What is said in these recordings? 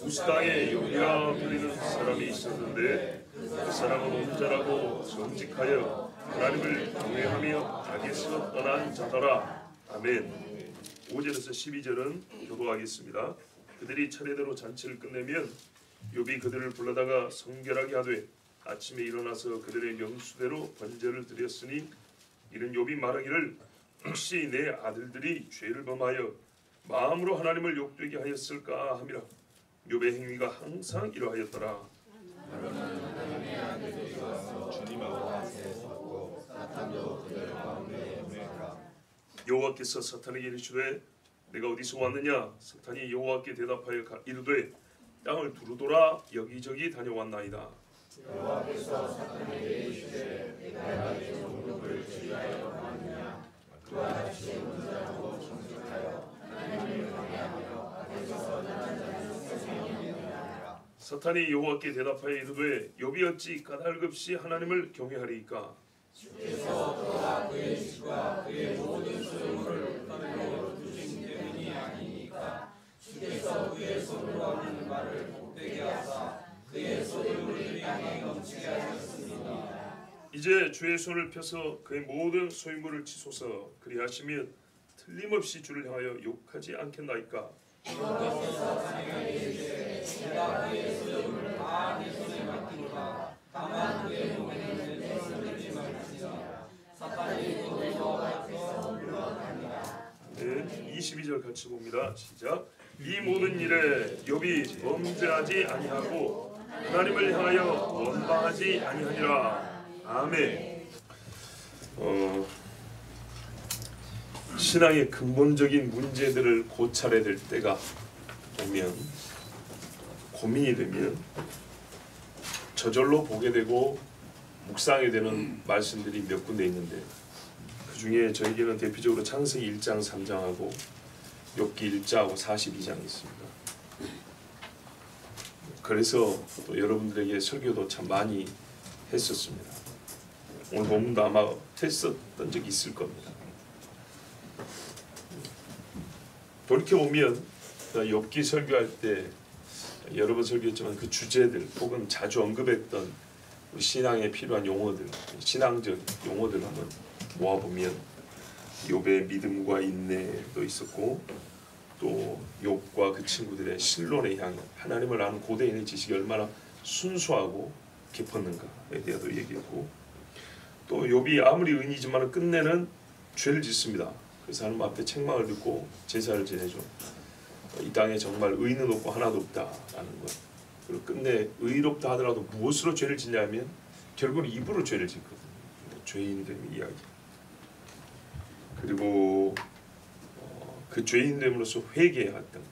우스 땅에 욥이라 불리는 사람이 있었는데 그 사람은 온전하고 정직하여 하나님을 경외하며 악에서 떠난 자더라. 아멘. 5절에서 12절은 교도하겠습니다. 그들이 차례대로 잔치를 끝내면 욥이 그들을 불러다가 성결하게 하되 아침에 일어나서 그들의 명수대로 번제를 드렸으니 이는 욥이 말하기를 혹시 내 아들들이 죄를 범하여 마음으로 하나님을 욕되게 하였을까 함이라. 욥의 행위가 항상 이러하였더라. 여호와께서 사탄에게 이르시되 내가 어디서 왔느냐? 사탄이 여호와께 대답하여 이르되 땅을 두루돌아 여기저기 다녀왔나이다. 여호와께서 사탄에게 이르시되 내가 내 종족을 지휘하여 왔느냐? 그와 같이 온전하고 정직하여 하나님을 경외하며 악에서 떠난 자는 세상에 없느니라. 사탄이 여호와께 대답하여 이르되 욥이 어찌 까닭없이 하나님을 경외하리이까? 주께서 그와 그의 집과 그의 모든 소유물을 그대로 두신 때문이 아니니까. 주께서 그의 손으로 하는 말을 복되게 하사 그의 소유물을 땅에 넘치게 하셨습니다. 이제 주의 손을 펴서 그의 모든 소유물을 치소서. 그리하시면 틀림없이 주를 향하여 욕하지 않겠나이까? 여호와께서 자기에게 이르시되 내가 그의 소유물을 다 내 손에 맡기노라. 다만 그의 몸에는 내 손을 대지 말지니라. 사탄이 또 여호와 앞에서 물러가니라. 네, 22절 같이 봅니다. 시작. 이 모든 일에 욥이 범죄하지 아니하고 하나님을 향하여 원망하지 아니하니라. 아멘. 신앙의 근본적인 문제들을 고찰해야 될 때가 오면, 고민이 되면 저절로 보게 되고 묵상하게 되는 말씀들이 몇 군데 있는데, 그 중에 저에게는 대표적으로 창세기 1장 3장하고 욥기 1장하고 42장이 있습니다. 그래서 또 여러분들에게 설교도 참 많이 했었습니다. 오늘 본문도 아마 했었던 적이 있을 겁니다. 돌이켜보면 욥기 설교할 때 여러 번 설교했지만 그 주제들 혹은 자주 언급했던 우리 신앙에 필요한 용어들, 신앙적 용어들 한번 모아보면 욥의 믿음과 인내도 있었고, 또 욥과 그 친구들의 신론의 향, 하나님을 아는 고대인의 지식이 얼마나 순수하고 깊었는가에 대해서도 얘기했고, 또 욥이 아무리 의인이지만 끝내는 죄를 짓습니다. 그래서 하나님 앞에 책망을 듣고 제사를 지내죠. 이 땅에 정말 의인은 없고 하나도 없다라는 것. 그리고 끝내 의롭다 하더라도 무엇으로 죄를 짓냐면 결국은 입으로 죄를 짓거든요. 죄인됨 이야기. 그리고 그 죄인됨으로써 회개했던 것.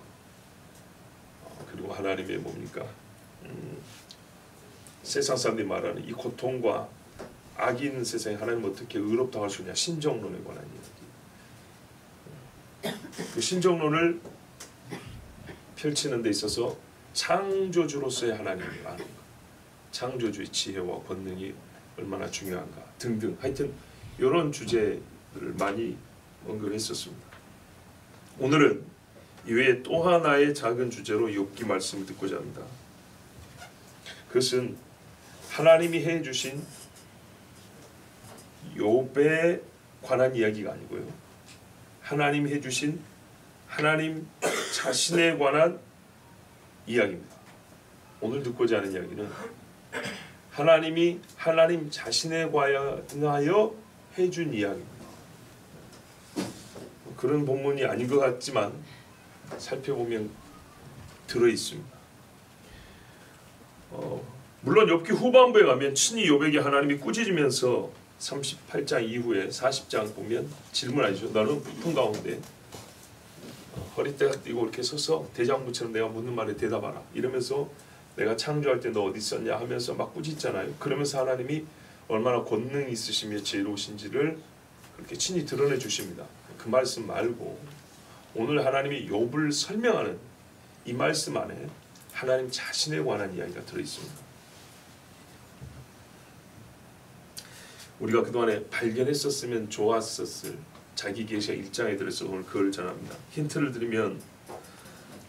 그리고 하나님의 뭡니까? 세상 사람들이 말하는 이 고통과 악이 있는 세상에 하나님 어떻게 의롭다 할 수 있냐, 신정론에 관한 이야기. 그 신정론을 펼치는 데 있어서 창조주로서의 하나님을 아는 것, 창조주의 지혜와 권능이 얼마나 중요한가 등등, 하여튼 이런 주제들을 많이 언급했었습니다. 오늘은 이외에 또 하나의 작은 주제로 욥기 말씀을 듣고자 합니다. 그것은 하나님이 해주신 욥에 관한 이야기가 아니고요, 하나님이 해주신 하나님 자신에 관한 이야기입니다. 오늘 듣고자 하는 이야기는 하나님이 하나님 자신에 관하여 해준 이야기입니다. 그런 본문이 아닌 것 같지만 살펴보면 들어있습니다. 물론 욥기 후반부에 가면 친히 욥에게 하나님이 꾸짖으면서 38장 이후에 40장 보면 질문하죠. 너는 부품 가운데 허리띠가 띄고 이렇게 서서 대장부처럼 내가 묻는 말에 대답하라 이러면서 내가 창조할 때 너 어디 있었냐 하면서 막 꾸짖잖아요. 그러면서 하나님이 얼마나 권능이 있으시며 지혜로우신지를 그렇게 친히 드러내 주십니다. 그 말씀 말고 오늘 하나님이 욥을 설명하는 이 말씀 안에 하나님 자신에 관한 이야기가 들어있습니다. 우리가 그동안에 발견했었으면 좋았었을 자기 계시가 1장에 들어서 오늘 그걸 전합니다. 힌트를 드리면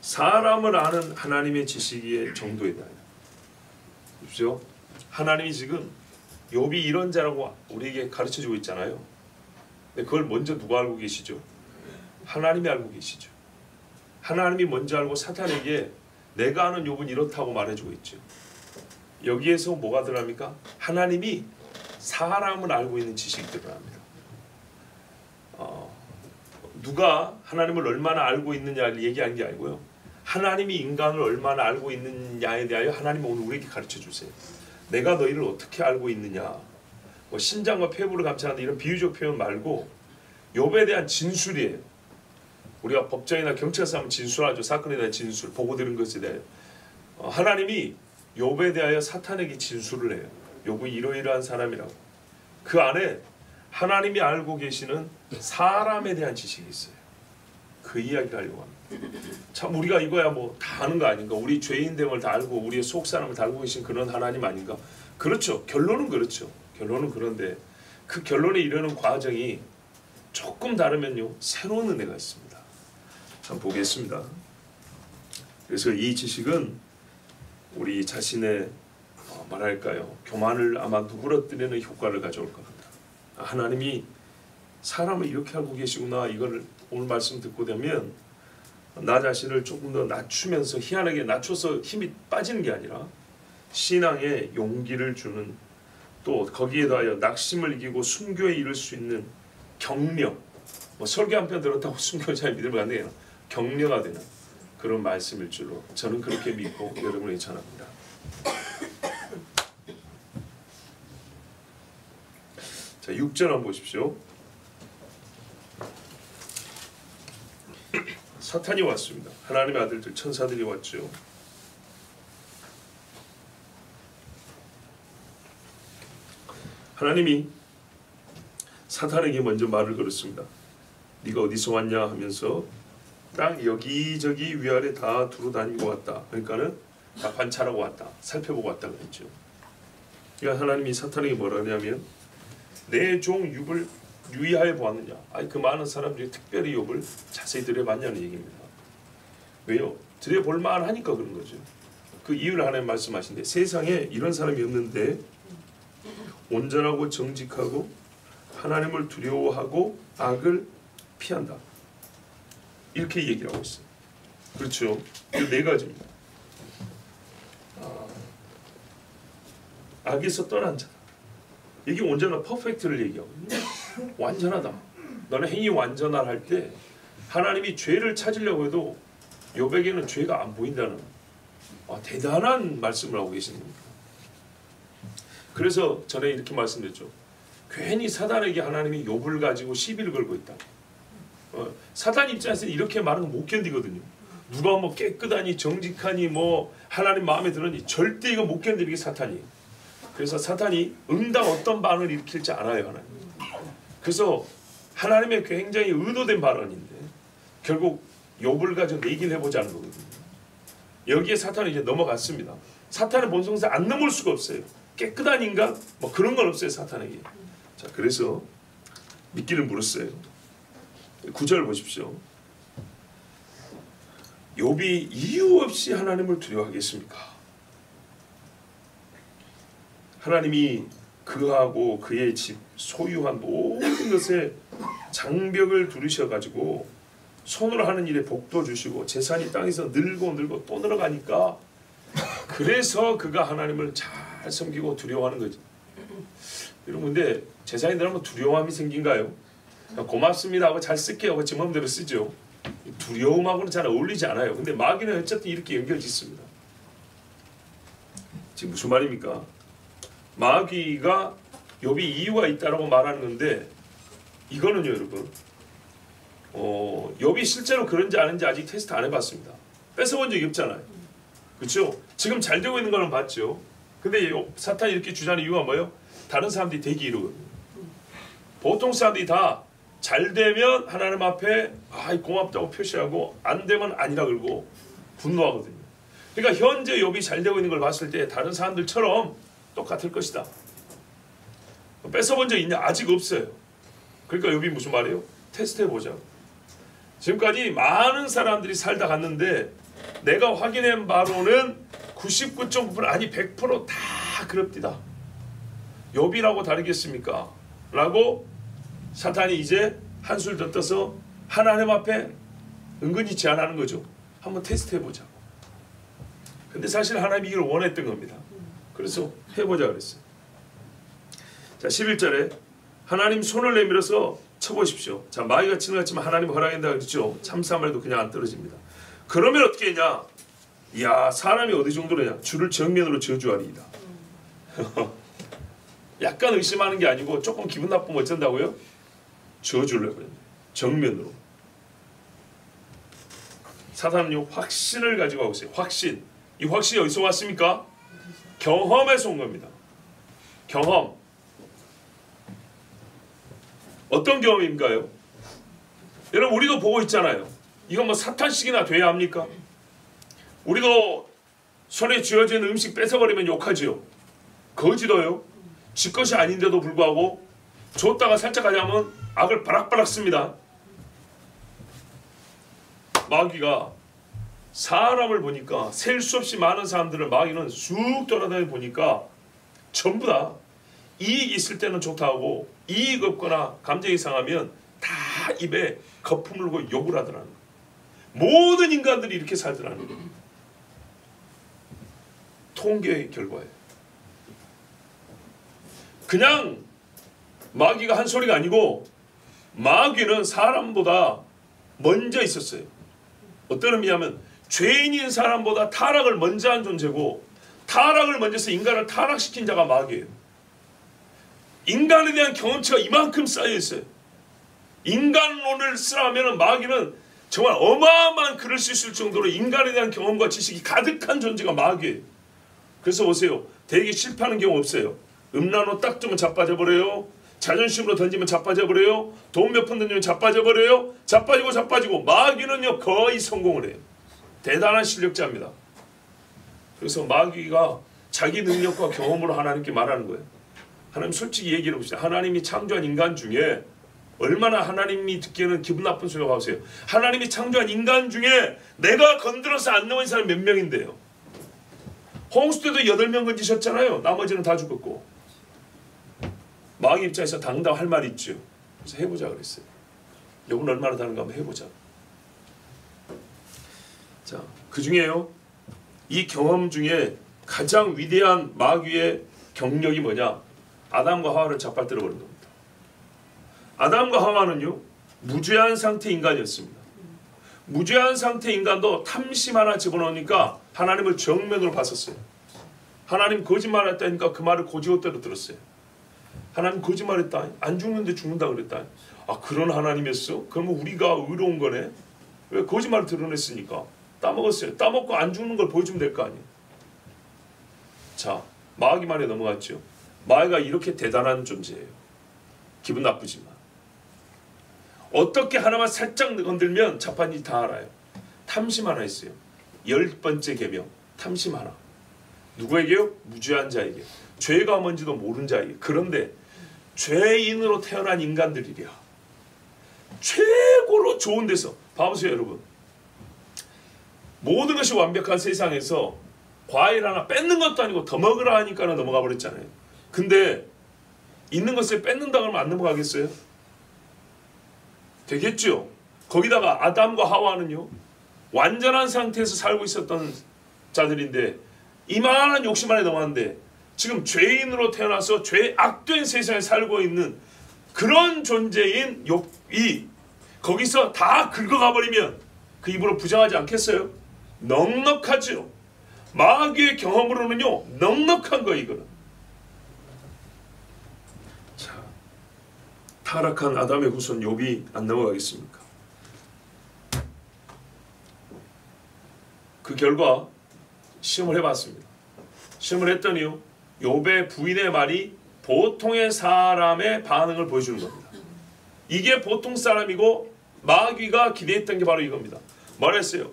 사람을 아는 하나님의 지식의 정도에 대하여. 보십시오. 하나님이 지금 욥이 이런 자라고 우리에게 가르쳐주고 있잖아요. 근데 그걸 먼저 누가 알고 계시죠? 하나님이 알고 계시죠. 하나님이 먼저 알고 사탄에게 내가 아는 욥은 이렇다고 말해주고 있죠. 여기에서 뭐가 들어갑니까? 하나님이 사람을 알고 있는 지식이 들어갑니다. 누가 하나님을 얼마나 알고 있느냐를 얘기하는 게 아니고요. 하나님이 인간을 얼마나 알고 있느냐에 대하여 하나님은 오늘 우리에게 가르쳐 주세요. 내가 너희를 어떻게 알고 있느냐. 뭐 신장과 폐부를 감찰하는데 이런 비유적 표현 말고 욥에 대한 진술이에요. 우리가 법정이나 경찰서 하면 진술하죠. 사건에 대한 진술, 보고 들은 것에 대해 하나님이 욥에 대하여 사탄에게 진술을 해요. 욥은 이러이러한 사람이라고. 그 안에 하나님이 알고 계시는 사람에 대한 지식이 있어요. 그 이야기를 하려고 합니다. 참 우리가 이거야 뭐 다 아는 거 아닌가? 우리 죄인됨을 다 알고 우리의 속 사람을 다 알고 계신 그런 하나님 아닌가? 그렇죠. 결론은 그렇죠. 결론은 그런데 그 결론에 이르는 과정이 조금 다르면요 새로운 은혜가 있습니다. 한번 보겠습니다. 그래서 이 지식은 우리 자신의 뭐랄까요 교만을 아마 누그러뜨리는 효과를 가져올 겁니다. 하나님이 사람을 이렇게 알고 계시구나. 이거를 오늘 말씀 듣고 되면 나 자신을 조금 더 낮추면서 희한하게 낮춰서 힘이 빠지는 게 아니라 신앙에 용기를 주는, 또 거기에 더하여 낙심을 이기고 순교에 이를 수 있는 격려, 뭐 설교 한 편 들었다고 순교자의 믿음을 갖는 게 아니라 격려가 되는 그런 말씀일 줄로 저는 그렇게 믿고 여러분에게 전합니다. 자, 6절 한번 보십시오. 사탄이 왔습니다. 하나님의 아들들 천사들이 왔죠. 하나님이 사탄에게 먼저 말을 걸었습니다. 네가 어디서 왔냐 하면서 땅 여기저기 위아래 다 두루 다니고 왔다. 그러니까는 다 관찰하고 왔다. 살펴보고 왔다 그랬죠. 그러니까 하나님이 사탄에게 뭐라 하냐면 내 종 욥을 유의하여 보았느냐. 아니 그 많은 사람 중에 특별히 욥을 자세히 들여봤냐는 얘기입니다. 왜요? 들여볼 만하니까 그런 거죠. 그 이유를 하나님 말씀하신데 세상에 이런 사람이 없는데 온전하고 정직하고 하나님을 두려워하고 악을 피한다. 이렇게 얘기를 하고 있어요. 그렇죠? 이 네 가지입니다. 악에서 떠난 자다. 이게 온전한 퍼펙트를 얘기하거든요. 완전하다. 너는 행위 완전할 할 때 하나님이 죄를 찾으려고 해도 욥에게는 죄가 안 보인다는 대단한 말씀을 하고 계시는 겁니다. 그래서 전에 이렇게 말씀드렸죠. 괜히 사단에게 하나님이 욥을 가지고 시비를 걸고 있다. 사단 입장에서는 이렇게 말하는 거 못 견디거든요. 누가 뭐 깨끗하니 정직하니 뭐 하나님 마음에 들으니 절대 이거 못 견디는 게 사탄이에요. 그래서 사탄이 응당 어떤 반응을 일으킬지 알아요. 하나님. 그래서 하나님의 굉장히 의도된 발언인데 결국 욥을 가지고 얘기를 해보자는 거거든요. 여기에 사탄이 이제 넘어갔습니다. 사탄의 본성상 안 넘을 수가 없어요. 깨끗한 인간 뭐 그런 건 없어요. 사탄에게. 자, 그래서 미끼를 물었어요. 9절 보십시오. 욥이 이유 없이 하나님을 두려워하겠습니까? 하나님이 그하고 그의 집 소유한 모든 것에 장벽을 두르셔가지고 손으로 하는 일에 복도 주시고 재산이 땅에서 늘고 또 늘어가니까 그래서 그가 하나님을 잘 섬기고 두려워하는 거지. 여러분 근데 재산이 늘어나면 두려움이 생긴가요? 고맙습니다 하고 잘 쓸게요 하고 제 마음대로 쓰죠. 두려움하고는 잘 어울리지 않아요. 근데 마귀는 어쨌든 이렇게 연결짓습니다. 지금 무슨 말입니까? 마귀가 욥이 이유가 있다라고 말하는 건데 이거는요 여러분 욥이 실제로 그런지 아닌지 아직 테스트 안 해봤습니다. 뺏어본 적이 없잖아요. 그렇죠? 지금 잘 되고 있는 거는 봤죠. 근데 사탄이 이렇게 주장하는 이유가 뭐예요? 다른 사람들이 되기 이루거든요. 보통 사람들이 다 잘 되면 하나님 앞에 고맙다고 표시하고 안 되면 아니라 그러고 분노하거든요. 그러니까 현재 욥이 잘 되고 있는 걸 봤을 때 다른 사람들처럼 똑같을 것이다. 뺏어본 적 있냐? 아직 없어요. 그러니까 욥이 무슨 말이에요? 테스트해보자고. 지금까지 많은 사람들이 살다 갔는데 내가 확인한 바로는 99.9% 아니 100%다 그럽디다. 욥이라고 다르겠습니까? 라고 사탄이 이제 한술 더 떠서 하나님 앞에 은근히 제안하는 거죠. 한번 테스트 해보자고. 근데 사실 하나님이 이걸 원했던 겁니다. 그래서 해보자 그랬어요. 자 11절에 하나님 손을 내밀어서 쳐보십시오. 자 마귀가 치는 것 같지만 하나님 허락한다 그랬죠. 참사만 해도 그냥 안 떨어집니다. 그러면 어떻게 했냐? 이야 사람이 어디 정도로냐? 주를 정면으로 저주하리이다. 약간 의심하는 게 아니고 조금 기분 나쁘면 어쩐다고요? 저주를 해버렸네. 정면으로. 사탄은요 확신을 가지고 하고 있어요. 확신. 이 확신이 어디서 왔습니까? 경험에서 온 겁니다. 경험. 어떤 경험인가요? 여러분 우리도 보고 있잖아요. 이건 뭐 사탄식이나 돼야 합니까? 우리도 손에 쥐어진 음식 뺏어버리면 욕하지요. 거지도요. 지 것이 아닌데도 불구하고 줬다가 살짝 하자면 악을 바락바락 씁니다. 마귀가 사람을 보니까 셀 수 없이 많은 사람들을 마귀는 쑥 돌아다니 보니까 전부 다 이익 있을 때는 좋다 하고 이익 없거나 감정이 상하면 다 입에 거품을 물고 욕을 하더라는 거예요. 모든 인간들이 이렇게 살더라는 거예요. 통계의 결과예요. 그냥 마귀가 한 소리가 아니고 마귀는 사람보다 먼저 있었어요. 어떤 의미냐면 죄인인 사람보다 타락을 먼저 한 존재고 타락을 먼저 해서 인간을 타락시킨 자가 마귀예요. 인간에 대한 경험치가 이만큼 쌓여있어요. 인간론을 쓰라면 마귀는 정말 어마어마한 글을 쓸 수 있을 정도로 인간에 대한 경험과 지식이 가득한 존재가 마귀예요. 그래서 보세요. 되게 실패하는 경우 없어요. 음란으로 딱 주면 자빠져버려요. 자존심으로 던지면 자빠져버려요. 돈 몇 푼 던지면 자빠져버려요. 자빠지고 마귀는요 거의 성공을 해요. 대단한 실력자입니다. 그래서 마귀가 자기 능력과 경험으로 하나님께 말하는 거예요. 하나님 솔직히 얘기해 봅시다. 하나님이 창조한 인간 중에 얼마나 하나님이 듣기에는 기분 나쁜 소리가 나오세요. 하나님이 창조한 인간 중에 내가 건드려서 안 넘은 사람이 몇 명인데요. 홍수 때도 8명 건지셨잖아요. 나머지는 다 죽었고. 마귀 입장에서 당당할 말이 있죠. 그래서 해보자 그랬어요. 여러분 얼마나 다른가 한번 해보자. 자, 그 중에요. 이 경험 중에 가장 위대한 마귀의 경력이 뭐냐? 아담과 하와를 잡아뜨려 버린 겁니다. 아담과 하와는요. 무죄한 상태 인간이었습니다. 무죄한 상태 인간도 탐심 하나 집어넣으니까 하나님을 정면으로 봤었어요. 하나님 거짓말했다니까 그 말을 고지것대로 들었어요. 하나님 거짓말했다. 안 죽는데 죽는다 그랬다. 아 그런 하나님이었어? 그러면 우리가 의로운 거네. 왜 거짓말을 드러냈으니까. 따먹었어요. 따먹고 안 죽는 걸 보여주면 될 거 아니에요. 자 마귀 말에 넘어갔죠. 마귀가 이렇게 대단한 존재예요. 기분 나쁘지만. 어떻게 하나만 살짝 건들면 자판이 다 알아요. 탐심 하나 있어요. 10번째 계명 탐심 하나. 누구에게요? 무죄한 자에게. 죄가 뭔지도 모르는 자에게. 그런데 죄인으로 태어난 인간들이랴. 최고로 좋은 데서 봐보세요 여러분. 모든 것이 완벽한 세상에서 과일 하나 뺏는 것도 아니고 더 먹으라 하니까 넘어가 버렸잖아요. 근데 있는 것을 뺏는다 그러면 안 넘어가겠어요? 되겠죠. 거기다가 아담과 하와는요 완전한 상태에서 살고 있었던 자들인데 이만한 욕심 안에 넘어갔는데 지금 죄인으로 태어나서 죄 악된 세상에 살고 있는 그런 존재인 욥이 거기서 다 긁어가 버리면 그 입으로 부정하지 않겠어요? 넉넉하죠. 마귀의 경험으로는요 넉넉한 거예요 이거는. 자, 타락한 아담의 후손 욥이 안 넘어가겠습니까? 그 결과 시험을 해봤습니다. 시험을 했더니요 욥의 부인의 말이 보통의 사람의 반응을 보여주는 겁니다. 이게 보통 사람이고 마귀가 기대했던 게 바로 이겁니다. 말했어요.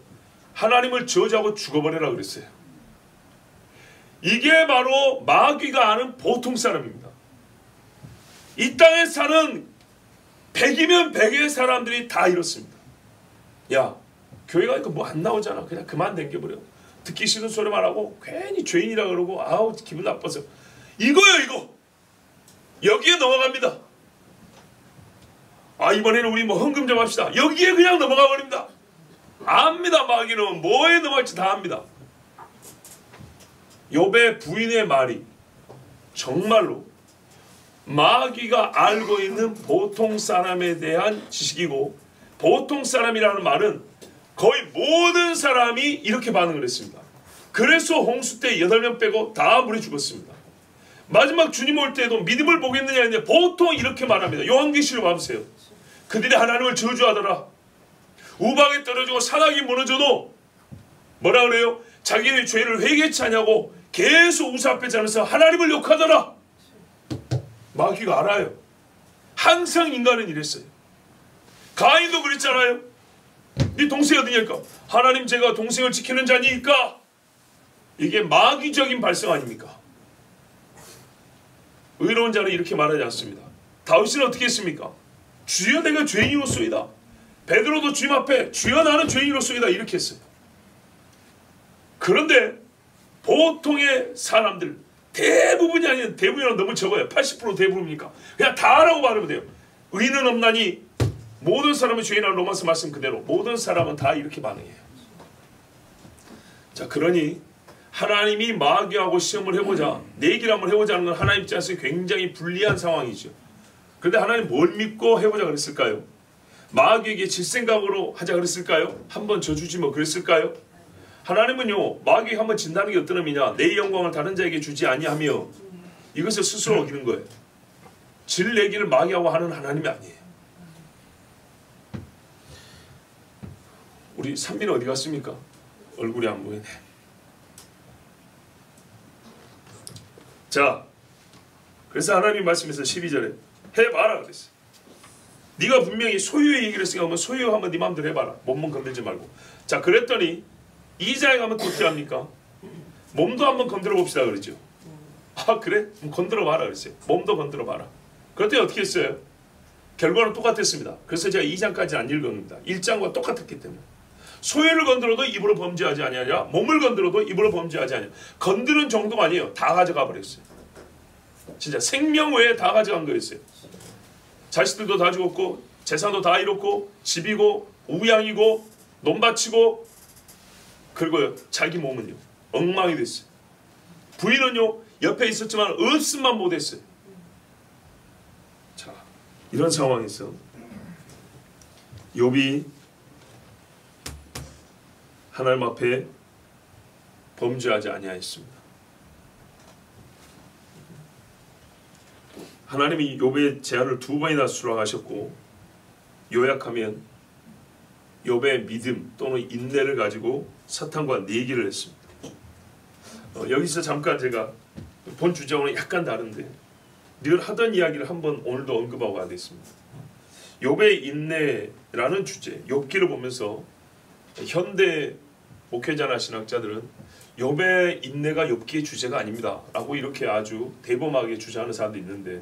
하나님을 저주하고 죽어버리라 그랬어요. 이게 바로 마귀가 아는 보통 사람입니다. 이 땅에 사는 100이면 100의 사람들이 다 이렇습니다. 야 교회 가니까 뭐 안 나오잖아. 그냥 그만 댕겨버려. 듣기 싫은 소리만 하고 괜히 죄인이라 그러고 아우 기분 나빠서. 이거요 이거. 여기에 넘어갑니다. 아 이번에는 우리 뭐 헌금 좀 합시다. 여기에 그냥 넘어가 버립니다. 압니다. 마귀는 뭐에 넘어갈지 다 압니다. 욥의 부인의 말이 정말로 마귀가 알고 있는 보통 사람에 대한 지식이고, 보통 사람이라는 말은 거의 모든 사람이 이렇게 반응을 했습니다. 그래서 홍수 때 8명 빼고 다 물에 죽었습니다. 마지막 주님 올 때에도 믿음을 보겠느냐 했는데 보통 이렇게 말합니다. 요한계시록 봐보세요. 그들이 하나님을 저주하더라. 우박에 떨어지고 산악이 무너져도 뭐라 그래요? 자기의 죄를 회개치 않냐고 계속 우상 앞에 자면서 하나님을 욕하더라. 마귀가 알아요. 항상 인간은 이랬어요. 가인도 그랬잖아요. 네 동생이 어디냐니까. 하나님 제가 동생을 지키는 자니까. 이게 마귀적인 발성 아닙니까? 의로운 자는 이렇게 말하지 않습니다. 다윗은 어떻게 했습니까? 주여 내가 죄인이로소이다. 베드로도 주님 앞에 주여 나는 죄인이로소이다 이렇게 했어요. 그런데 보통의 사람들 대부분이 아닌 대부분이랑 너무 적어요. 80% 대부분이니까 그냥 다라고 말하면 돼요. 의는 없나니 모든 사람은 죄인이라는 로마서 말씀 그대로 모든 사람은 다 이렇게 반응해요. 자, 그러니 하나님이 마귀하고 시험을 해보자, 내기를 한번 해보자는 건 하나님 입장에서 굉장히 불리한 상황이죠. 그런데 하나님 뭘 믿고 해보자 그랬을까요? 마귀에게 질 생각으로 하자 그랬을까요? 한번 져주지 뭐 그랬을까요? 하나님은요, 마귀가 한번 진다는 게 어떤 의미냐? 내 영광을 다른 자에게 주지 아니하며 이것을 스스로 어기는 거예요. 질 내기를 마귀하고 하는 하나님이 아니에요. 우리 산미는 어디 갔습니까? 얼굴이 안 보이네. 자, 그래서 하나님 말씀에서 12절에 해봐라 그랬어요. 네가 분명히 소유의 얘기를 했으니까 소유 한번 네 마음대로 해봐라. 몸만 건들지 말고. 자, 그랬더니 이자에 가면 또 어떻게 합니까? 몸도 한번 건드려 봅시다 그러죠. 아 그래? 그럼 건드려 봐라 그랬어요. 몸도 건드려 봐라. 그랬더니 어떻게 했어요? 결과는 똑같았습니다. 그래서 제가 2장까지 안 읽었습니다. 1장과 똑같았기 때문에. 소유를 건드려도 입으로 범죄하지 아니하냐, 몸을 건드려도 입으로 범죄하지 아니하냐. 건드는 정도가 아니에요. 다 가져가 버렸어요. 진짜 생명 외에 다 가져간 거였어요. 자식들도 다 죽었고 재산도 다 잃었고 집이고 우양이고 논밭이고, 그리고 자기 몸은요 엉망이 됐어요. 부인은요 옆에 있었지만 없음만 못했어요. 자, 이런 상황에서 욥이 하나님 앞에 범죄하지 아니하였습니다. 하나님이 욥의 제안을 2번이나 수락하셨고, 요약하면 욥의 믿음 또는 인내를 가지고 사탄과 내기를 했습니다. 여기서 잠깐 제가 본 주제와는 약간 다른데 늘 하던 이야기를 한번 오늘도 언급하고 가겠습니다. 욥의 인내라는 주제, 욥기를 보면서 현대 목회자나 신학자들은 욥의 인내가 욥기의 주제가 아닙니다 라고 이렇게 아주 대범하게 주장하는 사람도 있는데,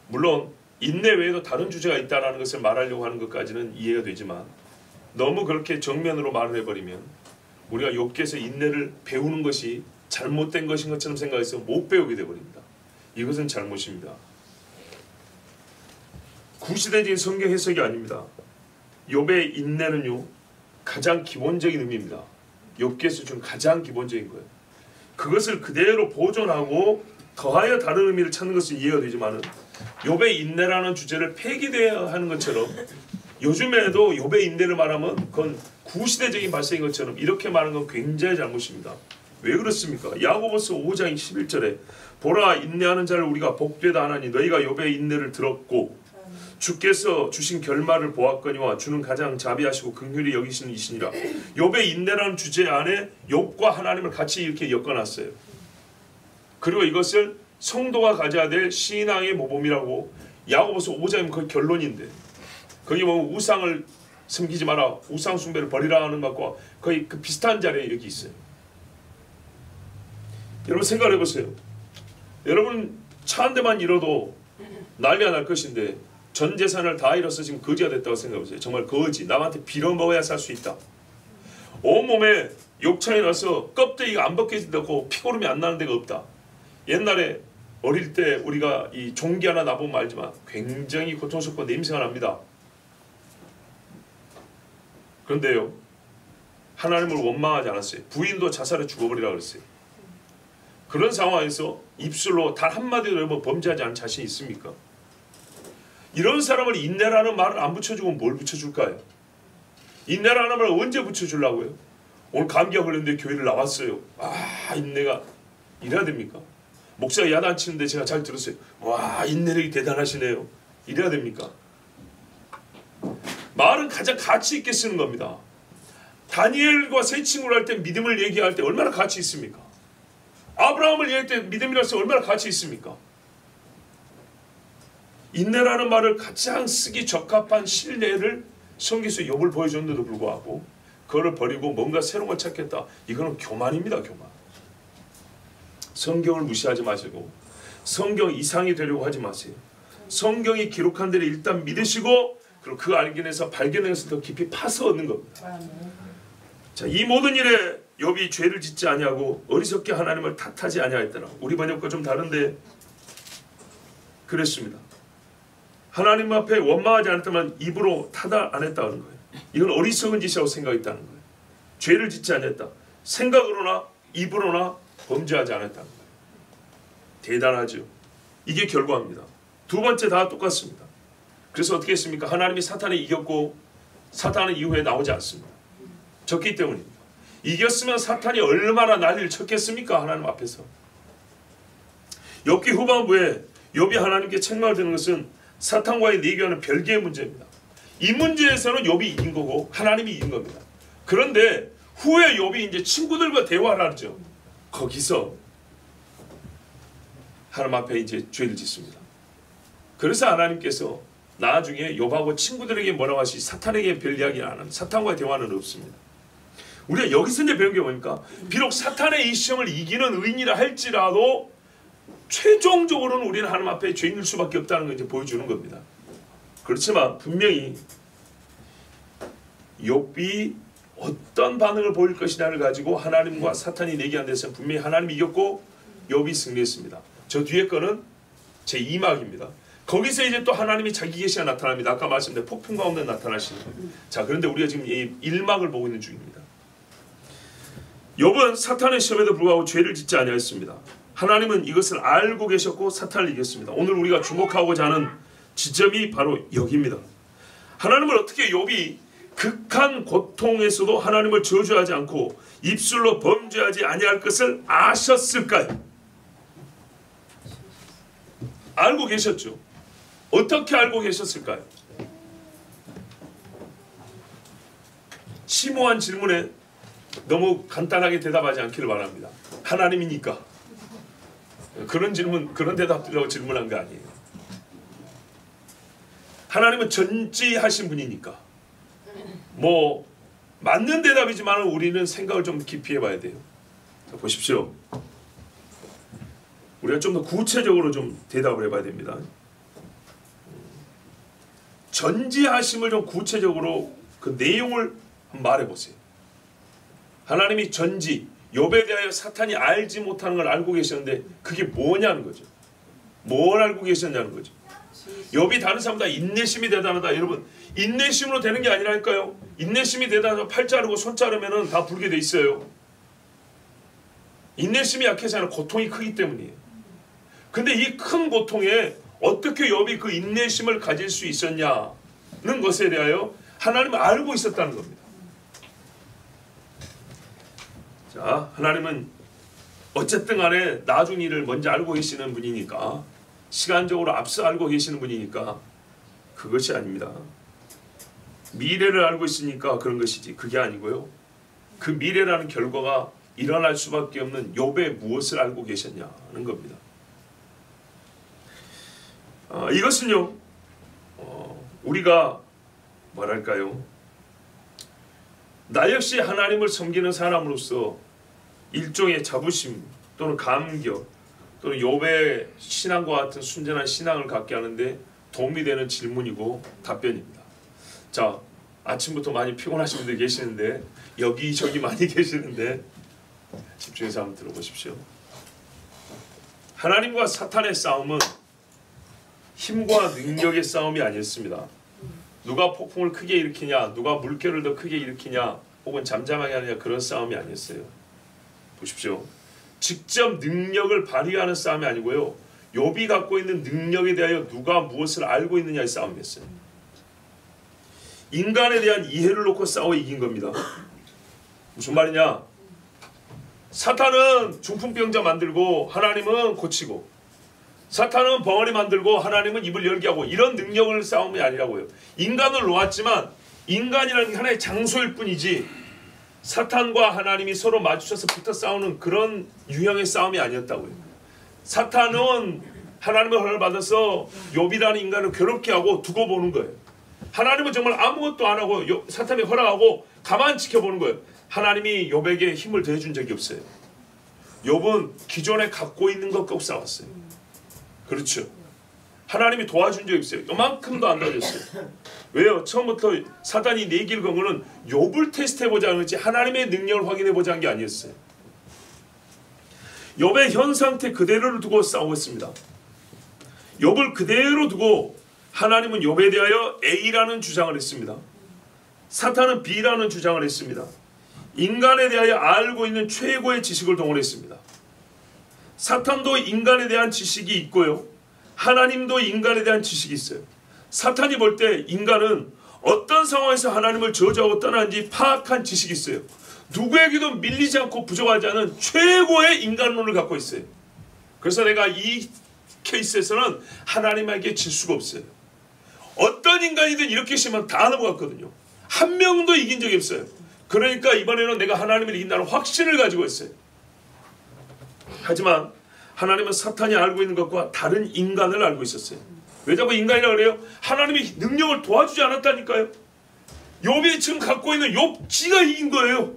물론 인내 외에도 다른 주제가 있다는 것을 말하려고 하는 것까지는 이해가 되지만, 너무 그렇게 정면으로 말을 해버리면 우리가 욥기에서 인내를 배우는 것이 잘못된 것인 것처럼 생각해서 못 배우게 되어버립니다. 이것은 잘못입니다. 구시대적인 성경 해석이 아닙니다. 욥의 인내는요 가장 기본적인 의미입니다. 욥기에서 준 가장 기본적인 거예요. 그것을 그대로 보존하고 더하여 다른 의미를 찾는 것은 이해가 되지만, 욥의 인내라는 주제를 폐기되어야 하는 것처럼 요즘에도 욥의 인내를 말하면 그건 구시대적인 발상인 것처럼 이렇게 말하는 건 굉장히 잘못입니다. 왜 그렇습니까? 야고보서 5장 11절에 보라, 인내하는 자를 우리가 복되다 하나니 너희가 욥의 인내를 들었고 주께서 주신 결말을 보았거니와 주는 가장 자비하시고 긍휼히 여기시는 이시니라. 욥의 인내라는 주제 안에 욥과 하나님을 같이 이렇게 엮어놨어요. 그리고 이것을 성도가 가져야 될 신앙의 모범이라고 야고보서 5장이면 그 결론인데, 거기 보면 우상을 섬기지 마라, 우상 숭배를 버리라 하는 것과 거의 그 비슷한 자리에 여기 있어요. 여러분 생각을 해보세요. 여러분 차 한 대만 잃어도 난리가 날 것인데 전 재산을 다 잃어서 지금 거지가 됐다고 생각해보세요. 정말 거지, 남한테 빌어먹어야 살 수 있다. 온몸에 욕창이 나서 껍데기가 안 벗겨진다고 피고름이 안 나는 데가 없다. 옛날에 어릴 때 우리가 이 종기 하나 나보면 알지만 굉장히 고통스럽고 냄새가 납니다. 그런데요, 하나님을 원망하지 않았어요. 부인도 자살해 죽어버리라 그랬어요. 그런 상황에서 입술로 단 한마디도 여러분 범죄하지 않은 자신이 있습니까? 이런 사람을 인내라는 말을 안 붙여주면 뭘 붙여줄까요? 인내라는 말을 언제 붙여주려고요? 오늘 감기가 걸렸는데 교회를 나왔어요. 인내가 이래야 됩니까? 목사가 야단치는데 제가 잘 들었어요. 와, 인내력이 대단하시네요. 이래야 됩니까? 말은 가장 가치 있게 쓰는 겁니다. 다니엘과 세 친구를 할 때 믿음을 얘기할 때 얼마나 가치 있습니까? 아브라함을 얘기할 때 믿음이라고 해서 얼마나 가치 있습니까? 인내라는 말을 가장 쓰기 적합한 신뢰를 성경에서 욥을 보여줬는데도 불구하고 그거를 버리고 뭔가 새로운 걸 찾겠다. 이거는 교만입니다. 교만. 성경을 무시하지 마시고 성경 이상이 되려고 하지 마세요. 성경이 기록한 대로 일단 믿으시고 그리고 그 알견에서 발견해서 더 깊이 파서 얻는 겁니다. 자, 이 모든 일에 욥이 죄를 짓지 아니하고 어리석게 하나님을 탓하지 아니하였더라. 우리 번역과 좀 다른데 그랬습니다. 하나님 앞에 원망하지 않았다면 입으로 타다 안 했다는 거예요. 이건 어리석은 짓이라고 생각했다는 거예요. 죄를 짓지 않았다. 생각으로나 입으로나 범죄하지 않았다는 거예요. 대단하죠. 이게 결과입니다. 두 번째 다 똑같습니다. 그래서 어떻게 했습니까? 하나님이 사탄을 이겼고 사탄은 이후에 나오지 않습니다. 졌기 때문입니다. 이겼으면 사탄이 얼마나 난리를 쳤겠습니까? 하나님 앞에서. 욥기 후반부에 욥이 하나님께 책망을 드는 것은 사탄과의 내교하는 별개의 문제입니다. 이 문제에서는 욥이 이긴 거고 하나님이 이긴 겁니다. 그런데 후에 욥이 이제 친구들과 대화를 하죠. 거기서 하나님 앞에 이제 죄를 짓습니다. 그래서 하나님께서 나중에 욥하고 친구들에게 뭐라고 하시지 사탄에게 별 이야기는 안 합니다. 사탄과의 대화는 없습니다. 우리가 여기서 이제 배운 게 뭡니까? 비록 사탄의 이 시험을 이기는 의인이라 할지라도 최종적으로는 우리는 하나님 앞에 죄인일 수밖에 없다는 걸 이제 보여주는 겁니다. 그렇지만 분명히 욥이 어떤 반응을 보일 것이냐를 가지고 하나님과 사탄이 내기한 데서는 분명히 하나님이 이겼고 욥이 승리했습니다. 저 뒤에 거는 제 2막입니다. 거기서 이제 또 하나님이 자기 계시가 나타납니다. 아까 말씀드린 폭풍 가운데 나타나시는 거예요. 자, 그런데 우리가 지금 이 1막을 보고 있는 중입니다. 욥은 사탄의 시험에도 불구하고 죄를 짓지 아니하였습니다. 하나님은 이것을 알고 계셨고 사탄을 이겼습니다. 오늘 우리가 주목하고자 하는 지점이 바로 여기입니다. 하나님은 어떻게 욥이 극한 고통에서도 하나님을 저주하지 않고 입술로 범죄하지 아니할 것을 아셨을까요? 알고 계셨죠. 어떻게 알고 계셨을까요? 심오한 질문에 너무 간단하게 대답하지 않기를 바랍니다. 하나님이니까. 그런 질문, 그런 대답들이라고 질문한 거 아니에요. 하나님은 전지하신 분이니까. 뭐 맞는 대답이지만 우리는 생각을 좀 깊이 해봐야 돼요. 자, 보십시오. 우리가 좀 더 구체적으로 좀 대답을 해봐야 됩니다. 전지하심을 좀 구체적으로 그 내용을 말해보세요. 하나님이 전지, 욥에 대하여 사탄이 알지 못하는 걸 알고 계셨는데 그게 뭐냐는 거죠. 뭘 알고 계셨냐는 거죠. 욥이 다른 사람보다 인내심이 대단하다. 여러분, 인내심으로 되는 게 아니라니까요. 인내심이 대단해서 팔 자르고 손 자르면 다 불게 돼 있어요. 인내심이 약해서 아니라 고통이 크기 때문이에요. 근데 이 큰 고통에 어떻게 욥이 그 인내심을 가질 수 있었냐는 것에 대하여 하나님은 알고 있었다는 겁니다. 자, 하나님은 어쨌든 간에 나중 일을 먼저 알고 계시는 분이니까, 시간적으로 앞서 알고 계시는 분이니까 그것이 아닙니다. 미래를 알고 있으니까 그런 것이지 그게 아니고요. 그 미래라는 결과가 일어날 수밖에 없는 욥의 무엇을 알고 계셨냐는 겁니다. 이것은요, 우리가 뭐랄까요, 나 역시 하나님을 섬기는 사람으로서 일종의 자부심 또는 감격 또는 욥의 신앙과 같은 순전한 신앙을 갖게 하는데 도움이 되는 질문이고 답변입니다. 자, 아침부터 많이 피곤하신 분들 계시는데 여기저기 많이 계시는데 집중해서 한번 들어보십시오. 하나님과 사탄의 싸움은 힘과 능력의 싸움이 아니었습니다. 누가 폭풍을 크게 일으키냐, 누가 물결을 더 크게 일으키냐, 혹은 잠잠하게 하느냐, 그런 싸움이 아니었어요. 보십시오. 직접 능력을 발휘하는 싸움이 아니고요, 욥이 갖고 있는 능력에 대하여 누가 무엇을 알고 있느냐의 싸움이었어요. 인간에 대한 이해를 놓고 싸워 이긴 겁니다. 무슨 말이냐? 사탄은 중풍병자 만들고 하나님은 고치고, 사탄은 벙어리 만들고 하나님은 입을 열게 하고, 이런 능력을 싸움이 아니라고요. 인간을 놓았지만 인간이라는 게 하나의 장소일 뿐이지 사탄과 하나님이 서로 마주쳐서 붙어 싸우는 그런 유형의 싸움이 아니었다고요. 사탄은 하나님의 허락을 받아서 욥이라는 인간을 괴롭게 하고 두고 보는 거예요. 하나님은 정말 아무것도 안 하고 사탄이 허락하고 가만 지켜보는 거예요. 하나님이 욥에게 힘을 더해준 적이 없어요. 욥은 기존에 갖고 있는 것 갖고 싸웠어요. 그렇죠. 하나님이 도와준 적이 없어요. 요만큼도 안 도와줬어요. 왜요? 처음부터 사단이 내길 건 거는 욥을 테스트해보자는 거지 하나님의 능력을 확인해보자는 게 아니었어요. 욥의 현 상태 그대로를 두고 싸우었습니다. 욥을 그대로 두고 하나님은 욥에 대하여 A라는 주장을 했습니다. 사탄은 B라는 주장을 했습니다. 인간에 대하여 알고 있는 최고의 지식을 동원했습니다. 사탄도 인간에 대한 지식이 있고요, 하나님도 인간에 대한 지식이 있어요. 사탄이 볼 때 인간은 어떤 상황에서 하나님을 저주하고 떠나는지 파악한 지식이 있어요. 누구에게도 밀리지 않고 부족하지 않은 최고의 인간론을 갖고 있어요. 그래서 내가 이 케이스에서는 하나님에게 질 수가 없어요. 어떤 인간이든 이렇게 시면 다 넘어갔거든요. 한 명도 이긴 적이 없어요. 그러니까 이번에는 내가 하나님을 이긴다는 확신을 가지고 있어요. 하지만 하나님은 사탄이 알고 있는 것과 다른 인간을 알고 있었어요. 왜 자꾸 인간이라고 그래요? 하나님이 능력을 도와주지 않았다니까요. 욥이 지금 갖고 있는 욥지가 이긴 거예요.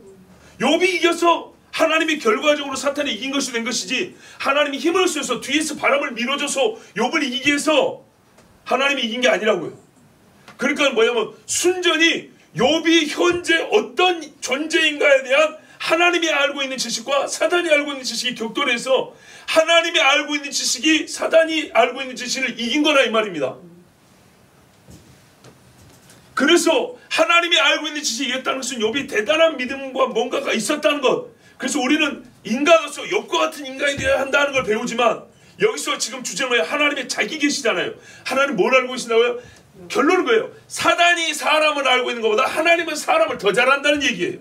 욥이 이겨서 하나님이 결과적으로 사탄이 이긴 것이 된 것이지, 하나님이 힘을 써서 뒤에서 바람을 밀어줘서 욥을 이기게 해서 하나님이 이긴 게 아니라고요. 그러니까 뭐냐면 순전히 욥이 현재 어떤 존재인가에 대한 하나님이 알고 있는 지식과 사단이 알고 있는 지식이 격돌해서 하나님이 알고 있는 지식이 사단이 알고 있는 지식을 이긴 거라 이 말입니다. 그래서 하나님이 알고 있는 지식이 이겼다는 것은 욥이 대단한 믿음과 뭔가가 있었다는 것. 그래서 우리는 인간으로서 욥과 같은 인간이 되어야 한다는 걸 배우지만, 여기서 지금 주제는 뭐예요? 하나님의 자기 계시잖아요. 하나님 뭘 알고 계신다고요? 결론은 뭐예요? 사단이 사람을 알고 있는 것보다 하나님은 사람을 더 잘 안다는 얘기예요.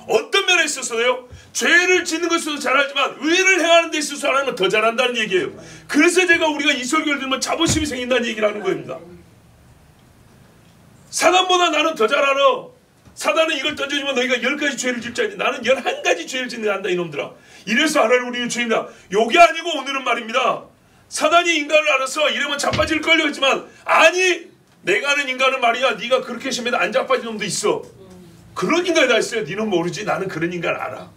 어떤 면에 있어서요? 죄를 짓는 것에서도 잘 알지만 의를 행하는 데 있어서 하나님은 더 잘 안다는 얘기예요. 그래서 제가 우리가 이 설교를 들으면 자부심이 생긴다는 얘기를 하는 겁니다. 사단보다 나는 더 잘 알아. 사단은 이걸 던져주면 너희가 10가지 죄를 짓지 않니? 나는 11가지 죄를 짓는다 한다 이놈들아. 이래서 하나님 우리는 죄입니다. 요게 아니고 오늘은 말입니다. 사단이 인간을 알아서 이러면 자빠질 걸려 했지만, 아니, 내가 아는 인간은 말이야, 네가 그렇게 심해도 안 자빠진 놈도 있어. 그런 인간이 다 있어요. 니는 모르지. 나는 그런 인간 알아.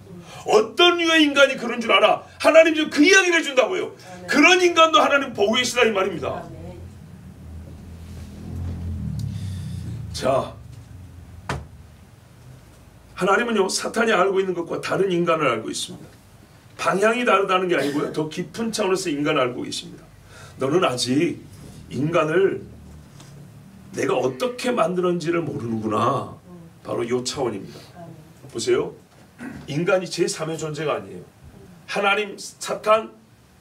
어떤 류의 인간이 그런 줄 알아. 하나님 지금 그 이야기를 해준다고요. 그런 인간도 하나님 보고 계시다 이 말입니다. 자, 하나님은요, 사탄이 알고 있는 것과 다른 인간을 알고 있습니다. 방향이 다르다는 게 아니고요, 더 깊은 차원에서 인간을 알고 계십니다. 너는 아직 인간을 내가 어떻게 만들었는지를 모르는구나. 바로 이 차원입니다. 보세요. 인간이 제3의 존재가 아니에요. 하나님, 사탄,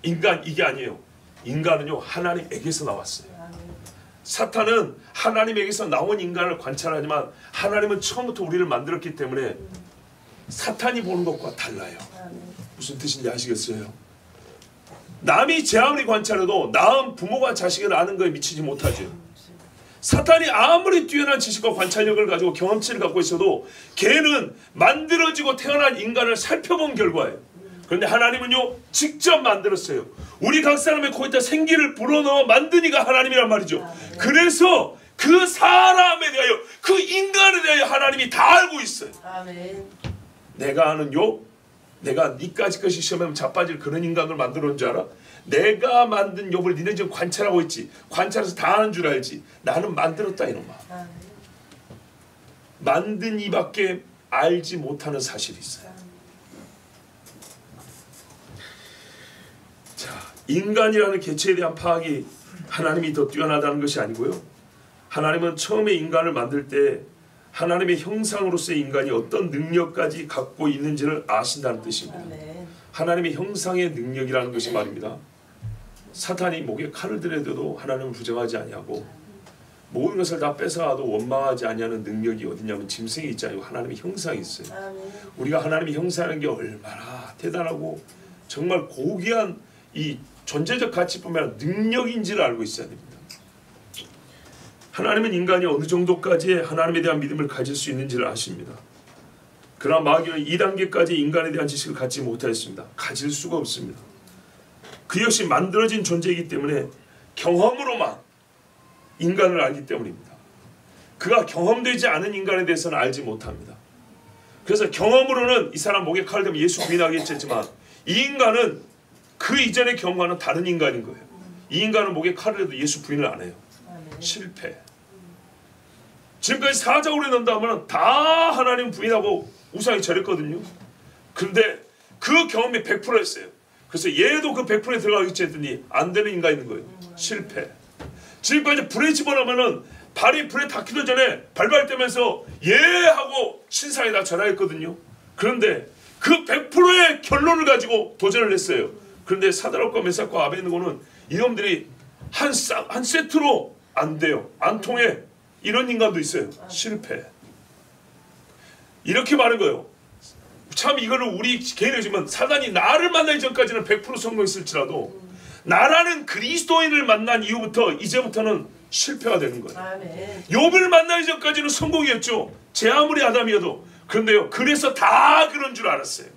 인간, 이게 아니에요. 인간은요, 하나님에게서 나왔어요. 사탄은 하나님에게서 나온 인간을 관찰하지만 하나님은 처음부터 우리를 만들었기 때문에 사탄이 보는 것과 달라요. 무슨 뜻인지 아시겠어요? 남이 제 아무리 관찰해도 낳은 부모가 자식을 아는 거에 미치지 못하죠. 사탄이 아무리 뛰어난 지식과 관찰력을 가지고 경험치를 갖고 있어도 걔는 만들어지고 태어난 인간을 살펴본 결과예요. 그런데 하나님은요, 직접 만들었어요. 우리 각 사람의 코에다 생기를 불어넣어 만든 이가 하나님이란 말이죠. 그래서 그 사람에 대하여, 그 인간에 대하여 하나님이 다 알고 있어요. 내가 아는 욥, 내가 니까지 것이 시험하면 자빠질 그런 인간을 만들어온 줄 알아? 내가 만든 욥을 니네 지금 관찰하고 있지. 관찰해서 다 아는 줄 알지. 나는 만들었다 이놈아. 만든 이밖에 알지 못하는 사실이 있어요. 자, 인간이라는 개체에 대한 파악이 하나님이 더 뛰어나다는 것이 아니고요. 하나님은 처음에 인간을 만들 때 하나님의 형상으로서의 인간이 어떤 능력까지 갖고 있는지를 아신다는 뜻입니다. 하나님의 형상의 능력이라는 것이 말입니다. 사탄이 목에 칼을 들여도 하나님을 부정하지 아니하고 모든 것을 다 뺏어가도 원망하지 아니하는 능력이 어디냐면 짐승이 있지 않고 하나님의 형상이 있어요. 우리가 하나님의 형상이라는 게 얼마나 대단하고 정말 고귀한 이 존재적 가치뿐만 아니라 능력인지를 알고 있어야 됩니다. 하나님은 인간이 어느 정도까지 하나님에 대한 믿음을 가질 수 있는지를 아십니다. 그러나 마귀는 2단계까지 인간에 대한 지식을 갖지 못하였습니다. 가질 수가 없습니다. 그 역시 만들어진 존재이기 때문에 경험으로만 인간을 알기 때문입니다. 그가 경험되지 않은 인간에 대해서는 알지 못합니다. 그래서 경험으로는 이 사람 목에 칼을 대면 예수 부인하겠지만 이 인간은 그 이전의 경험과는 다른 인간인 거예요. 이 인간은 목에 칼을 대도 예수 부인을 안 해요. 실패. 지금까지 사자굴에 넣는다면 다 하나님 부인하고 우상이 절했거든요. 그런데 그 경험이 100%였어요. 그래서 얘도 그 100%에 들어가겠지 했더니 안 되는 인간인 거예요. 실패. 지금까지 불에 집어넣으면은 발이 불에 닿기도 전에 발발 떼면서 예 하고 신상에다 전화했거든요. 그런데 그 100%의 결론을 가지고 도전을 했어요. 그런데 사드락과 메삭과 아베드고는 이놈들이 한 세트로 안 돼요. 안 통해. 이런 인간도 있어요. 실패. 이렇게 말한 거예요. 참 이거를 우리 개인에 지면 사단이 나를 만나기 전까지는 100% 성공했을지라도 나라는 그리스도인을 만난 이후부터 이제부터는 실패가 되는 거예요. 욥을 만나기 전까지는 성공이었죠. 제 아무리 아담이어도. 그런데요, 그래서 다 그런 줄 알았어요.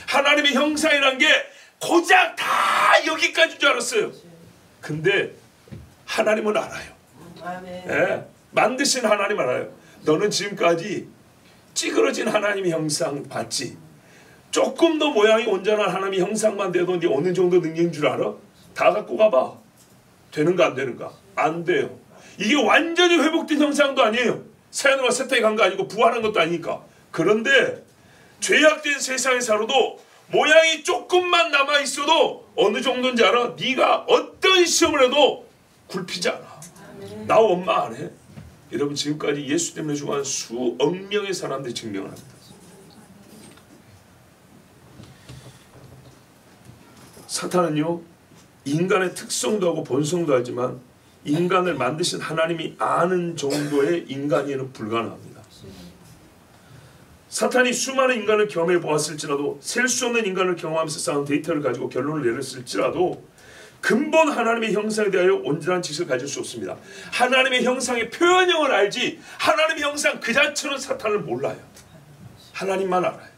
하나님의 형상이란 게 고작 다 여기까지인 줄 알았어요. 근데 하나님은 알아요. 예, 만드신 하나님 알아요. 너는 지금까지 찌그러진 하나님의 형상 봤지? 조금 더 모양이 온전한 하나님의 형상만 돼도 네 어느 정도 능력인 줄 알아? 다 갖고 가봐. 되는가 안 되는가? 안 돼요. 이게 완전히 회복된 형상도 아니에요. 새하늘과 새 땅에 간 거 아니고 부활한 것도 아니니까. 그런데 죄악된 세상에 살아도 모양이 조금만 남아있어도 어느 정도인지 알아? 네가 어떤 시험을 해도 굴피지 않아. 나 원망 안 해. 여러분 지금까지 예수 때문에 죽어간 수억 명의 사람들이 증명을 합니다. 사탄은요, 인간의 특성도 하고 본성도 알지만 인간을 만드신 하나님이 아는 정도의 인간에는 불가능합니다. 사탄이 수많은 인간을 경험해 보았을지라도 셀 수 없는 인간을 경험하면서 쌓은 데이터를 가지고 결론을 내렸을지라도 근본 하나님의 형상에 대하여 온전한 지식을 가질 수 없습니다. 하나님의 형상의 표현형을 알지 하나님의 형상 그 자체는 사탄을 몰라요. 하나님만 알아요.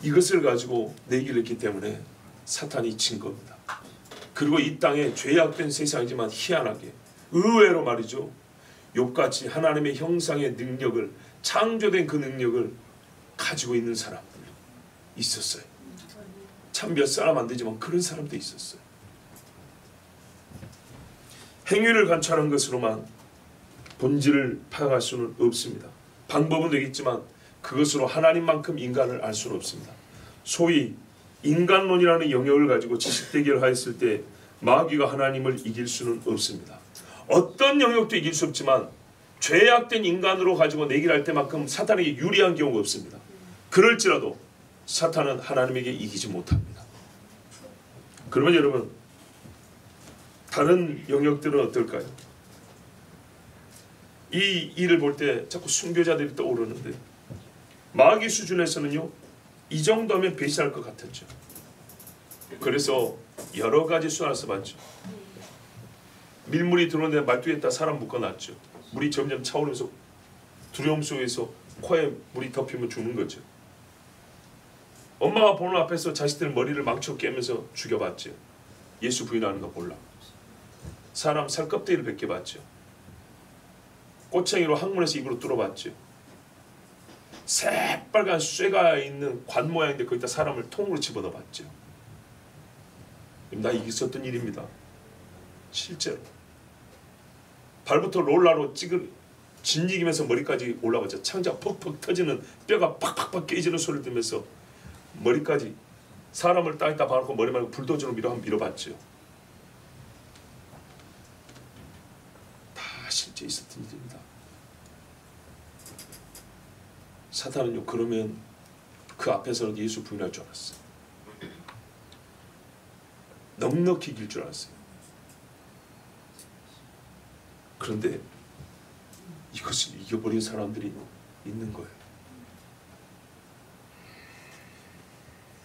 이것을 가지고 내기를 했기 때문에 사탄이 진 겁니다. 그리고 이 땅에 죄악된 세상이지만 희한하게 의외로 말이죠, 욥같이 하나님의 형상의 능력을, 창조된 그 능력을 가지고 있는 사람들 있었어요. 참 몇 사람 안 되지만 그런 사람도 있었어요. 행위를 관찰한 것으로만 본질을 파악할 수는 없습니다. 방법은 되겠지만 그것으로 하나님만큼 인간을 알 수는 없습니다. 소위 인간론이라는 영역을 가지고 지식 대결을 하였을 때 마귀가 하나님을 이길 수는 없습니다. 어떤 영역도 이길 수 없지만 죄악된 인간으로 가지고 내기를 할 때만큼 사탄에게 유리한 경우가 없습니다. 그럴지라도 사탄은 하나님에게 이기지 못합니다. 그러면 여러분 다른 영역들은 어떨까요? 이 일을 볼 때 자꾸 순교자들이 떠오르는데 마귀 수준에서는요, 이 정도면 배신할 것 같았죠. 그래서 여러 가지 수단을 써봤죠. 밀물이 들어오는데 말뚝에다 사람 묶어놨죠. 물이 점점 차오르면서 두려움 속에서 코에 물이 덮이면 죽는 거죠. 엄마가 보는 앞에서 자식들 머리를 망쳐 깨면서 죽여봤죠. 예수 부인하는 거 몰라. 사람 살껍데기를 벗겨봤죠. 꼬챙이로 항문에서 입으로 뚫어봤죠. 새빨간 쇠가 있는 관 모양인데 거기다 사람을 통으로 집어넣어봤죠. 나 있었던 일입니다. 실제로. 발부터 롤러로 진이기면서 머리까지 올라가죠. 창자가 퍽퍽 터지는, 뼈가 팍팍팍 깨지는 소리를 들으면서 머리까지, 사람을 땅에다 박아놓고 머리 말고 불도저로 밀어봤죠. 다 실제 있었던 일입니다. 사탄은요, 그러면 그 앞에서는 예수 부인할 줄 알았어요. 넉넉히 이길 줄 알았어요. 그런데 이것을 이겨버린 사람들이 있는 거예요.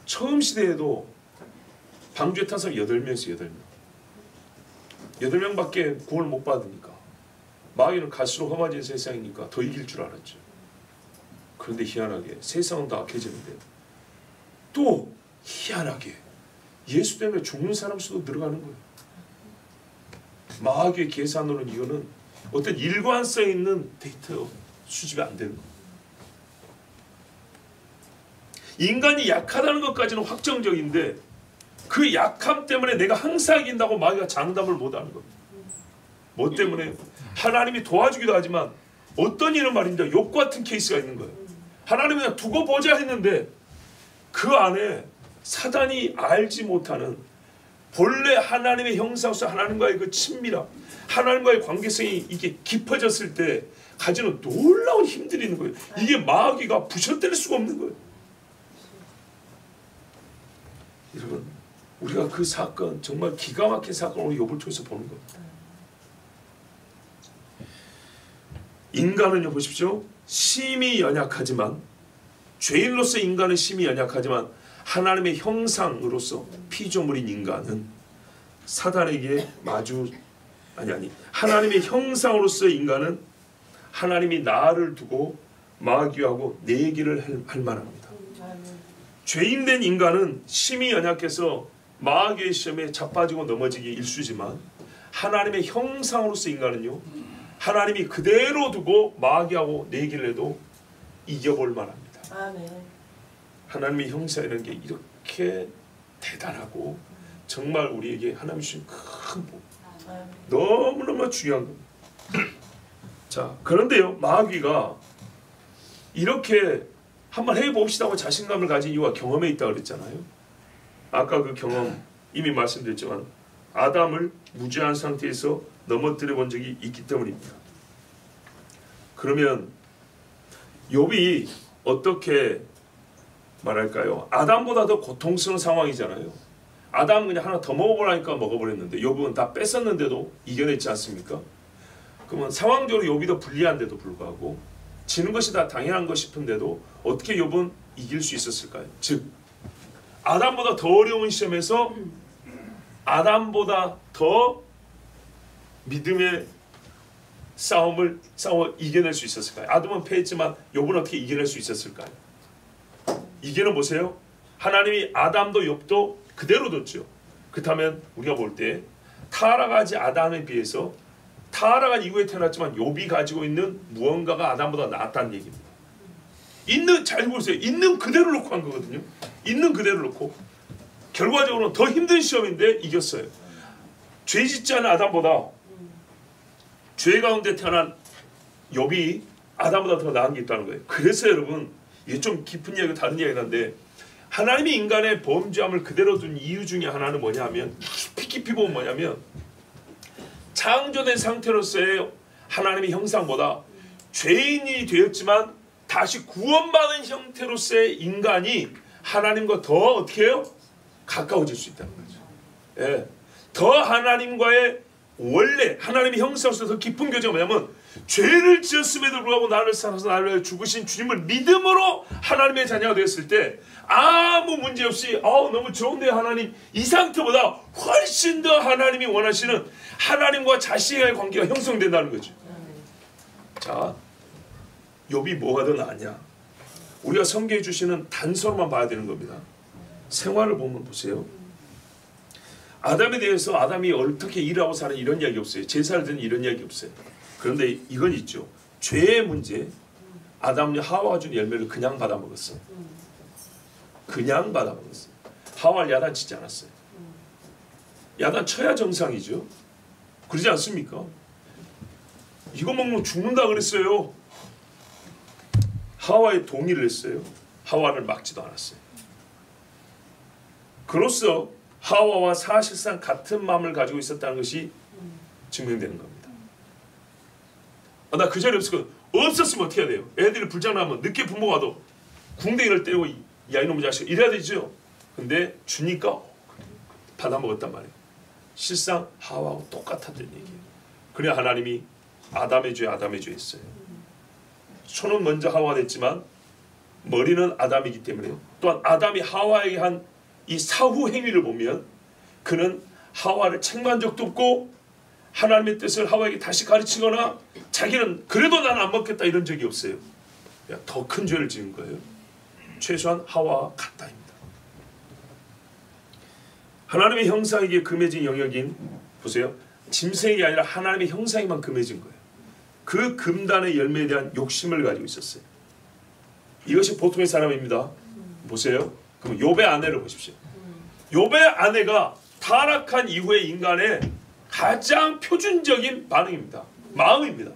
처음 시대에도 방주에 탄 사람이 8명이었어요. 8명밖에 구원을 못 받으니까, 마귀는 갈수록 험해진 세상이니까 더 이길 줄 알았죠. 그런데 희한하게 세상은 다 악해지는데 또 희한하게 예수 때문에 죽는 사람 수도 늘어가는 거예요. 마귀의 계산으로는 이거는 어떤 일관성 있는 데이터 수집이 안 되는 거예요. 인간이 약하다는 것까지는 확정적인데 그 약함 때문에 내가 항상 이긴다고 마귀가 장담을 못하는 겁니다. 뭐 때문에? 하나님이 도와주기도 하지만 어떤 일은 말입니다. 욥 같은 케이스가 있는 거예요. 하나님이 그냥 두고 보자 했는데 그 안에 사단이 알지 못하는 본래 하나님의 형상으로서 하나님과의 그 친밀함, 하나님과의 관계성이 이게 깊어졌을 때 가지는 놀라운 힘들이 있는 거예요. 이게 마귀가 부셔뜨릴 수가 없는 거예요. 여러분, 우리가 그 사건, 정말 기가 막힌 사건을 욥을 통해서 보는 겁니다. 인간은요, 보십시오. 심히 연약하지만, 죄인으로서 인간은 심히 연약하지만 하나님의 형상으로서 피조물인 인간은 사단에게 하나님의 형상으로서 인간은 하나님이 나를 두고 마귀하고 내기를 할 만합니다. 죄인된 인간은 심히 연약해서 마귀의 시험에 자빠지고 넘어지기 일쑤지만 하나님의 형상으로서 인간은요, 하나님이 그대로 두고 마귀하고 내기를 해도 이겨볼 만합니다. 아멘. 하나님의 형상이라는 게 이렇게 대단하고 정말 우리에게 하나님 주신 큰 복, 너무너무 중요한 겁니다. 자, 그런데요, 마귀가 이렇게 한번 해봅시다 하고 자신감을 가진 이유가 경험에 있다고 그랬잖아요. 아까 그 경험 이미 말씀드렸지만 아담을 무죄한 상태에서 넘어뜨려 본 적이 있기 때문입니다. 그러면 욥이 어떻게 말할까요? 아담보다 더 고통스러운 상황이잖아요. 아담은 그냥 하나 더 먹어보라니까 먹어버렸는데 욥은 다 뺐었는데도 이겨냈지 않습니까? 그러면 상황적으로 욥이 더 불리한데도 불구하고 지는 것이 다 당연한 것 싶은데도 어떻게 욥은 이길 수 있었을까요? 즉 아담보다 더 어려운 시험에서 아담보다 더 믿음의 싸움을 이겨낼 수 있었을까요? 아담은 패했지만 욥은 어떻게 이겨낼 수 있었을까요? 이게는 보세요. 하나님이 아담도 욥도 그대로 뒀죠. 그렇다면 우리가 볼 때 타락하지 아담에 비해서 타락한 이후에 태어났지만 욥이 가지고 있는 무언가가 아담보다 낫다는 얘기입니다. 잘 보세요. 있는 그대로 놓고 한 거거든요. 있는 그대로 놓고 결과적으로는 더 힘든 시험인데 이겼어요. 죄 짓지 않은 아담보다 죄 가운데 태어난 욥이 아담보다 더 나은 게 있다는 거예요. 그래서 여러분, 이게 좀 깊은 이야기고 다른 이야기긴 한데 하나님이 인간의 범죄함을 그대로 둔 이유 중에 하나는 뭐냐면, 깊이 보면 뭐냐면, 창조된 상태로서의 하나님의 형상보다 죄인이 되었지만 다시 구원받은 형태로서의 인간이 하나님과 더 어떻게 해요? 가까워질 수 있다는 거죠. 예. 더 하나님과의 원래 하나님의 형상으로서 더 깊은 교제가 뭐냐면, 죄를 지었음에도 불구하고 나를 사랑해서 나를 위해 죽으신 주님을 믿음으로 하나님의 자녀가 되었을 때 아무 문제 없이 너무 좋은데요 하나님, 이 상태보다 훨씬 더 하나님이 원하시는 하나님과 자신의 관계가 형성된다는 거죠. 자, 욥이 뭐가 더 나으냐? 우리가 성경에 주시는 단서로만 봐야 되는 겁니다. 생활을 보면 보세요. 아담에 대해서 아담이 어떻게 일하고 사는 이런 이야기 없어요. 제사를 드는 이런 이야기 없어요. 그런데 이건 있죠. 죄의 문제. 아담이 하와가 준 열매를 그냥 받아먹었어요. 그냥 받아먹었어요. 하와를 야단치지 않았어요. 야단 쳐야 정상이죠. 그러지 않습니까? 이거 먹으면 죽는다 그랬어요. 하와에 동의를 했어요. 하와를 막지도 않았어요. 그로써 하와와 사실상 같은 마음을 가지고 있었다는 것이 증명되는 겁니다. 나 그 자리에 없었거든. 없었으면 어떻게 해야 돼요? 애들이 불장난하면 늦게 부모가 와도 궁뎅이를 때리고 야 이놈의 자식 이래야 되죠. 근데 주니까 받아먹었단 말이에요. 실상 하와하고 똑같았던 얘기예요. 그래 하나님이 아담의 죄 했어요. 손은 먼저 하와가 됐지만 머리는 아담이기 때문에 또한 아담이 하와에게 한 이 사후 행위를 보면 그는 하와를 책망한 적도 없고 하나님의 뜻을 하와에게 다시 가르치거나 자기는 그래도 난 안 먹겠다 이런 적이 없어요. 더 큰 죄를 지은 거예요. 최소한 하와와 같다입니다. 하나님의 형상에게 금해진 영역인 보세요. 짐승이 아니라 하나님의 형상에만 금해진 거예요. 그 금단의 열매에 대한 욕심을 가지고 있었어요. 이것이 보통의 사람입니다. 보세요. 그럼 욥의 아내를 보십시오. 욥의 아내가 타락한 이후의 인간의 가장 표준적인 반응입니다. 마음입니다.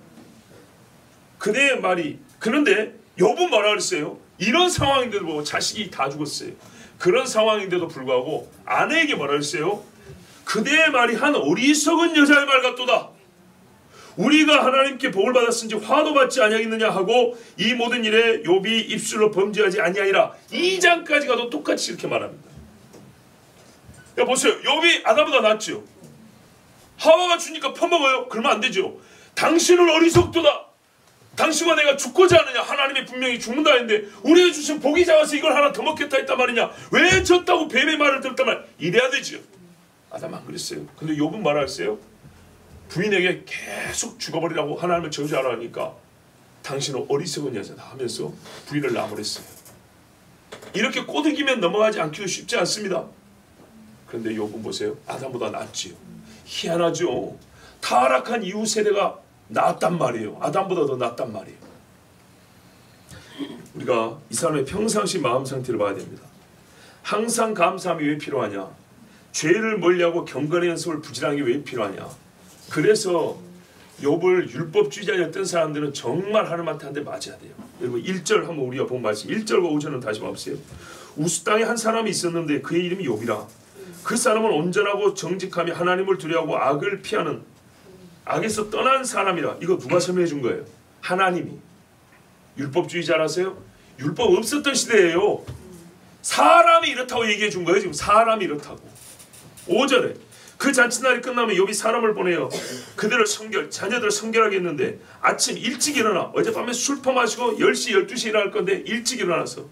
그대의 말이 그런데 욥은 뭐라 그랬어요? 이런 상황인데도 보고 자식이 다 죽었어요. 그런 상황인데도 불구하고 아내에게 뭐라 그랬어요? 그대의 말이 한 어리석은 여자의 말 같도다. 우리가 하나님께 복을 받았은지 화도 받지 아니하겠느냐 하고 이 모든 일에 욥이 입술로 범죄하지 아니하리라. 2장까지 가도 똑같이 이렇게 말합니다. 보세요. 욥이 아담보다 낫죠. 하와가 주니까 퍼먹어요. 그러면 안 되죠. 당신은 어리석도다. 당신과 내가 죽고자 하느냐. 하나님이 분명히 죽는다 했는데 우리에게 주신 복이 작아서 이걸 하나 더 먹겠다 했단 말이냐. 왜 졌다고 뱀의 말을 들었단 말. 이래야 되죠. 아담 안 그랬어요. 근데 욥은 뭐라 했어요? 부인에게 계속 죽어버리라고 하나님을 저주하라 하니까 당신은 어리석은 여자다 하면서 부인을 나무랬어요. 이렇게 꼬드기면 넘어가지 않기도 쉽지 않습니다. 그런데 욥은 보세요. 아담보다 낫지요. 희한하죠. 타락한 이후 세대가 낫단 말이에요. 아담보다 더 낫단 말이에요. 우리가 이 사람의 평상시 마음 상태를 봐야 됩니다. 항상 감사함이 왜 필요하냐. 죄를 멀리하고 경건의 연습을 부지런하게 왜 필요하냐. 그래서 욥을 율법주의자였던 사람들은 정말 하나님한테 한 대 맞아야 돼요. 여러분 1절 한번 우리가 본 말씀 1절과 5절은 다시 봐보세요. 우스 땅에 한 사람이 있었는데 그의 이름이 욥이라. 그 사람은 온전하고 정직하며 하나님을 두려워하고 악을 피하는 악에서 떠난 사람이라. 이거 누가 설명해 준 거예요? 하나님이. 율법주의자라세요? 율법 없었던 시대예요. 사람이 이렇다고 얘기해 준 거예요. 지금 사람이 이렇다고. 5절에 그 잔치날이 끝나면 욥이 사람을 보내요. 그들을 자녀들을 성결하게 했는데 아침 일찍 일어나 어젯밤에 술 퍼마시고 10시 12시에 일어날 건데 일찍 일어나서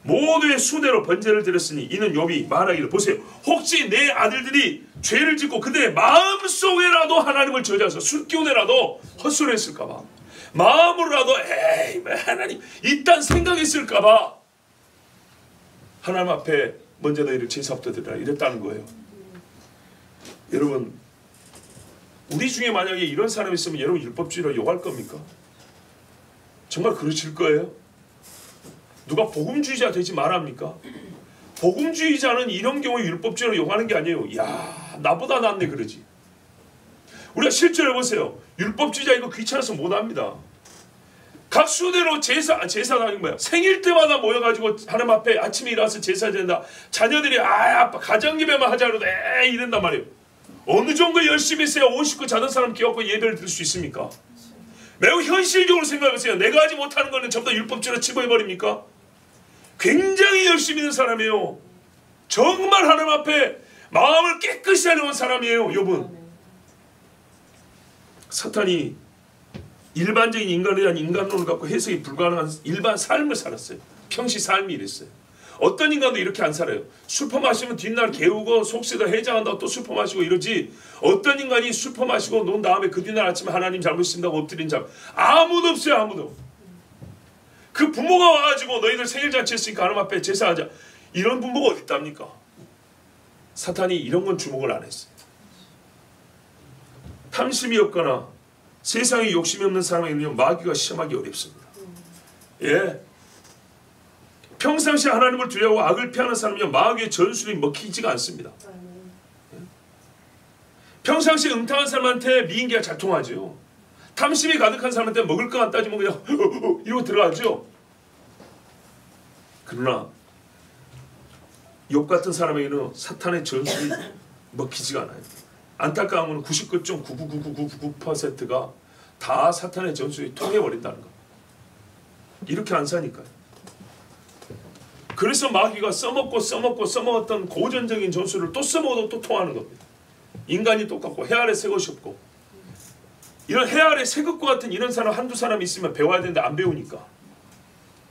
모두의 수대로 번제를 드렸으니 이는 욥이 말하기를 보세요. 혹시 내 아들들이 죄를 짓고 그들의 마음속에라도 하나님을 저주해서 술기운에라도 헛소리했을까 봐 마음으로라도 에이 하나님 이딴 생각했을까 봐 하나님 앞에 먼저 너희를 제사부터 드리라 이랬다는 거예요. 여러분 우리 중에 만약에 이런 사람이 있으면 여러분 율법주의로 욕할 겁니까? 정말 그러실 거예요? 누가 복음주의자 되지 말합니까? 복음주의자는 이런 경우에 율법주의로 욕하는 게 아니에요. 야 나보다 낫네 그러지. 우리가 실제로 해보세요. 율법주의자 이거 귀찮아서 못합니다. 각 수대로 제사가 아닌 거야. 생일 때마다 모여가지고 하나님 앞에 아침에 일어나서 제사 드린다. 자녀들이 아빠 가정예배만 하자 그러도 에이 이런단 말이에요. 어느 정도 열심히 했어야 50구 자던 사람 끼워갖고 예배를 드릴 수 있습니까? 매우 현실적으로 생각해보세요. 내가 하지 못하는 거는 전부 다 율법주의로 치부해버립니까? 굉장히 열심히 있는 사람이에요. 정말 하나님 앞에 마음을 깨끗이 하려는 사람이에요. 욥은. 사탄이 일반적인 인간에 대한 인간론을 갖고 해석이 불가능한 일반 삶을 살았어요. 평시 삶이 이랬어요. 어떤 인간도 이렇게 안 살아요. 술 퍼마시면 뒷날 개우고 속세다 해장한다고 또 술 퍼마시고 이러지. 어떤 인간이 술 퍼마시고 논 다음에 그 뒷날 아침에 하나님 잘못했습니다 엎드린 자 아무도 없어요. 아무도. 그 부모가 와가지고 너희들 생일잔치 했으니까 하나님 앞에 제사하자. 이런 부모가 어디 있답니까? 사탄이 이런 건 주목을 안 했어요. 탐심이 없거나 세상에 욕심이 없는 사람에게는 마귀가 시험하기 어렵습니다. 예. 평상시 하나님을 두려워하고 악을 피하는 사람은요 마귀의 전술이 먹히지가 않습니다. 평상시 응당한 사람한테 미인계가 잘 통하죠. 탐심이 가득한 사람한테 먹을 것만 따지면 그냥 이러고 들어가죠. 그러나 욥 같은 사람에게는 사탄의 전술이 먹히지가 않아요. 안타까운 건 99.99999%가 다 사탄의 전술이 통해버린다는 거. 이렇게 안 사니까요. 그래서 마귀가 써먹었던 고전적인 전술을 또 써먹어도 또 통하는 겁니다. 인간이 똑같고 해 아래 새 것이 없고, 이런 해 아래 새 것과 같은 이런 사람 한두 사람 있으면 배워야 되는데 안 배우니까,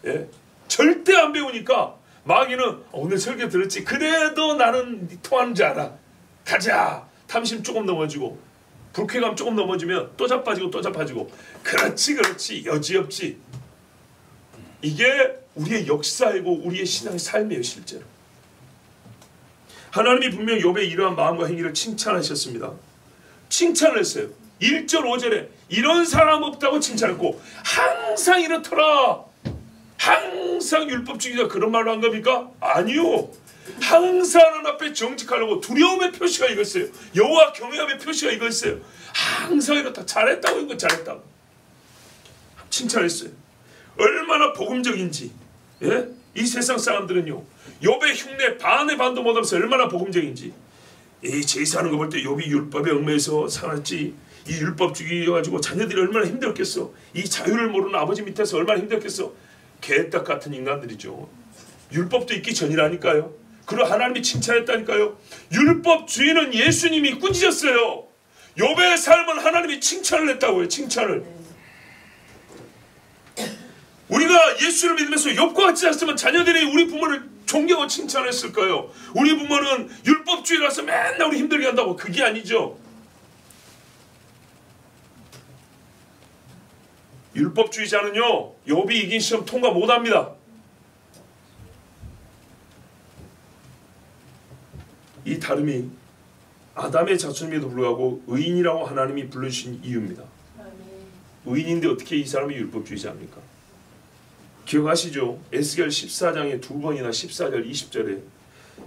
예? 절대 안 배우니까 마귀는 오늘 설교 들었지, 그래도 나는 통하는 줄 알아, 가자. 탐심 조금 넘어지고 불쾌감 조금 넘어지면 또 자빠지고 또 자빠지고, 그렇지 여지없지. 이게 우리의 역사이고 우리의 신앙의 삶이에요. 실제로 하나님이 분명 욥의 이러한 마음과 행위를 칭찬하셨습니다. 칭찬을 했어요. 1절 5절에 이런 사람 없다고 칭찬했고, 항상 이렇더라. 항상 율법주의자 그런 말로 한 겁니까? 아니요. 항상 하나님 앞에 정직하려고 두려움의 표시가 이거였어요. 여호와 경외함의 표시가 이거였어요. 항상 이렇다. 잘했다고, 이거 잘했다고 칭찬했어요. 얼마나 복음적인지. 예? 이 세상 사람들은요, 욥의 흉내 반의 반도 못하면서 얼마나 복음적인지. 이 제사하는 거 볼 때 욥이 율법에 얽매여서 살았지, 이 율법주의여가지고 자녀들이 얼마나 힘들었겠어. 이 자유를 모르는 아버지 밑에서 얼마나 힘들었겠어. 개떡 같은 인간들이죠. 율법도 있기 전이라니까요. 그리고 하나님이 칭찬했다니까요. 율법주의는 예수님이 꾸짖었어요. 욥의 삶은 하나님이 칭찬을 했다고요. 칭찬을. 우리가 예수를 믿으면서 욥과 같이 했으면 자녀들이 우리 부모를 존경하고 칭찬했을까요? 우리 부모는 율법주의라서 맨날 우리 힘들게 한다고. 그게 아니죠. 율법주의자는요, 욥이 이긴 시험 통과 못합니다. 이 다름이 아담의 자손임에도 불구하고 의인이라고 하나님이 불러주신 이유입니다. 의인인데 어떻게 이 사람이 율법주의자입니까? 기억하시죠? 에스겔 14장에 두 번이나 14절 20절에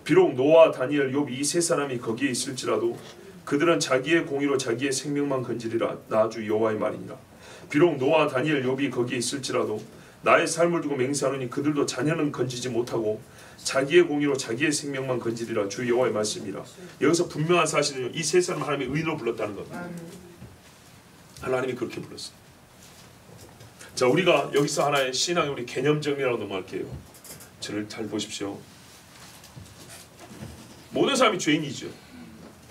비록 노아, 다니엘, 욥 이 세 사람이 거기에 있을지라도 그들은 자기의 공의로 자기의 생명만 건지리라. 나 주 여호와의 말이니라. 비록 노아, 다니엘, 욥이 거기에 있을지라도 나의 삶을 두고 맹세하노니 그들도 자녀는 건지지 못하고 자기의 공의로 자기의 생명만 건지리라. 주 여호와의 말씀이라. 여기서 분명한 사실은 이 세 사람 하나님이 의인으로 불렀다는 겁니다. 하나님이 그렇게 불렀어요. 자, 우리가 여기서 하나의 신앙의 우리 개념 정리라고 넘어갈게요. 저를 잘 보십시오. 모든 사람이 죄인이죠.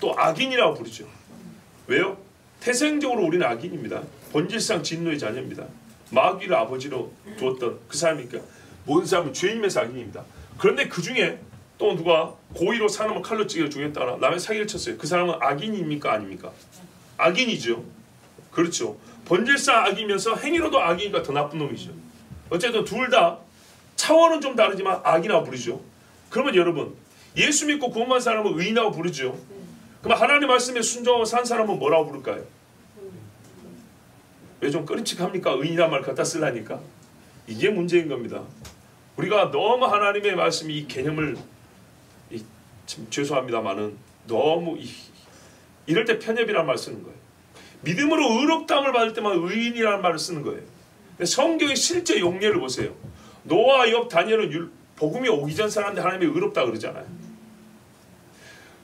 또 악인이라고 부르죠. 왜요? 태생적으로 우리는 악인입니다. 본질상 진노의 자녀입니다. 마귀를 아버지로 두었던 그 사람이니까 모든 사람은 죄인이면서 악인입니다. 그런데 그 중에 또 누가 고의로 사람을 칼로 찌겨 죽였다거나 남의 사기를 쳤어요. 그 사람은 악인입니까? 아닙니까? 악인이죠. 그렇죠. 본질상 악이면서 행위로도 악이니까 더 나쁜 놈이죠. 어쨌든 둘 다 차원은 좀 다르지만 악이라고 부르죠. 그러면 여러분, 예수 믿고 구원받은 사람은 의인이라고 부르죠. 그럼 하나님 말씀에 순종하고 산 사람은 뭐라고 부를까요? 왜 좀 꺼림칙합니까? 의인이란 말 갖다 쓰려니까. 이게 문제인 겁니다. 우리가 너무 하나님의 말씀 이 개념을 참 죄송합니다만은 너무 이럴 때 편협이라는 말 쓰는 거예요. 믿음으로 의롭다함을 받을 때만 의인이라는 말을 쓰는 거예요. 성경의 실제 용례를 보세요. 노아, 욥, 다니엘은 복음이 오기 전 사람들 하나님이 의롭다 그러잖아요.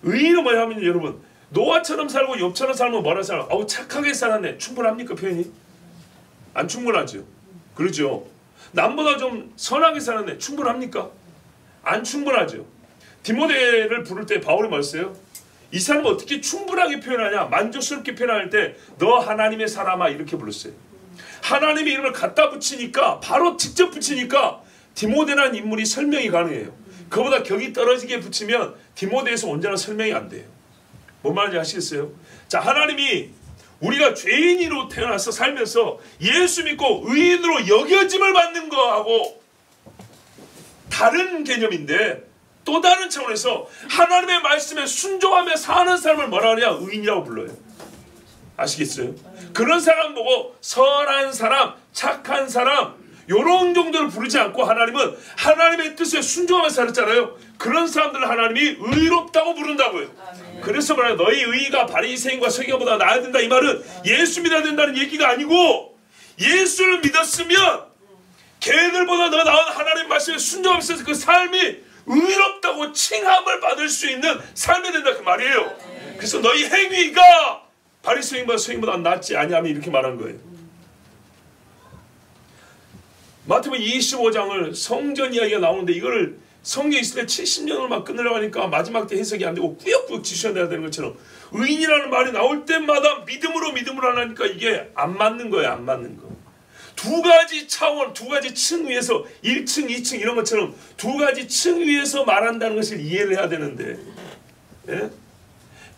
의인은 뭐냐면 여러분, 노아처럼 살고 욥처럼 살면 뭐라 살아? 아우 착하게 살았네. 충분합니까 표현이? 안 충분하죠. 그렇죠. 남보다 좀 선하게 살았네. 충분합니까? 안 충분하죠. 디모데를 부를 때 바울이 뭐였어요? 이 사람은 어떻게 충분하게 표현하냐? 만족스럽게 표현할 때 너 하나님의 사람아 이렇게 불렀어요. 하나님의 이름을 갖다 붙이니까, 바로 직접 붙이니까 디모데라는 인물이 설명이 가능해요. 그보다 격이 떨어지게 붙이면 디모데에서 온전한 설명이 안 돼요. 뭔 말인지 아시겠어요? 자, 하나님이 우리가 죄인으로 태어나서 살면서 예수 믿고 의인으로 여겨짐을 받는 거하고 다른 개념인데, 또 다른 차원에서 하나님의 말씀에 순종하며 사는 사람을 뭐라 하냐? 의인이라고 불러요. 아시겠어요? 그런 사람 보고 선한 사람, 착한 사람, 요런 정도로 부르지 않고 하나님은 하나님의 뜻에 순종하면서 살았잖아요. 그런 사람들을 하나님이 의롭다고 부른다고요. 그래서 말해요. 너희 의의가 바리새인과 서기관보다 나아야 된다. 이 말은 예수 믿어야 된다는 얘기가 아니고 예수를 믿었으면 걔들보다 더 나은 하나님 말씀에 순종하면서 그 삶이 의롭다고 칭함을 받을 수 있는 삶이 된다 그 말이에요. 그래서 너희 행위가 바리새인과 서기관보다 낫지 아니하면 이렇게 말한 거예요. 마태복음 25장을 성전 이야기가 나오는데 이거를 성경 있을 때 70년을 막 끊으려고 하니까 마지막 때 해석이 안 되고 꾸역꾸역 지셔야 되는 것처럼 의인이라는 말이 나올 때마다 믿음으로 하니까 이게 안 맞는 거예요. 안 맞는 거. 두 가지 차원, 두 가지 층 위에서 1층, 2층 이런 것처럼 두 가지 층 위에서 말한다는 것을 이해를 해야 되는데, 예?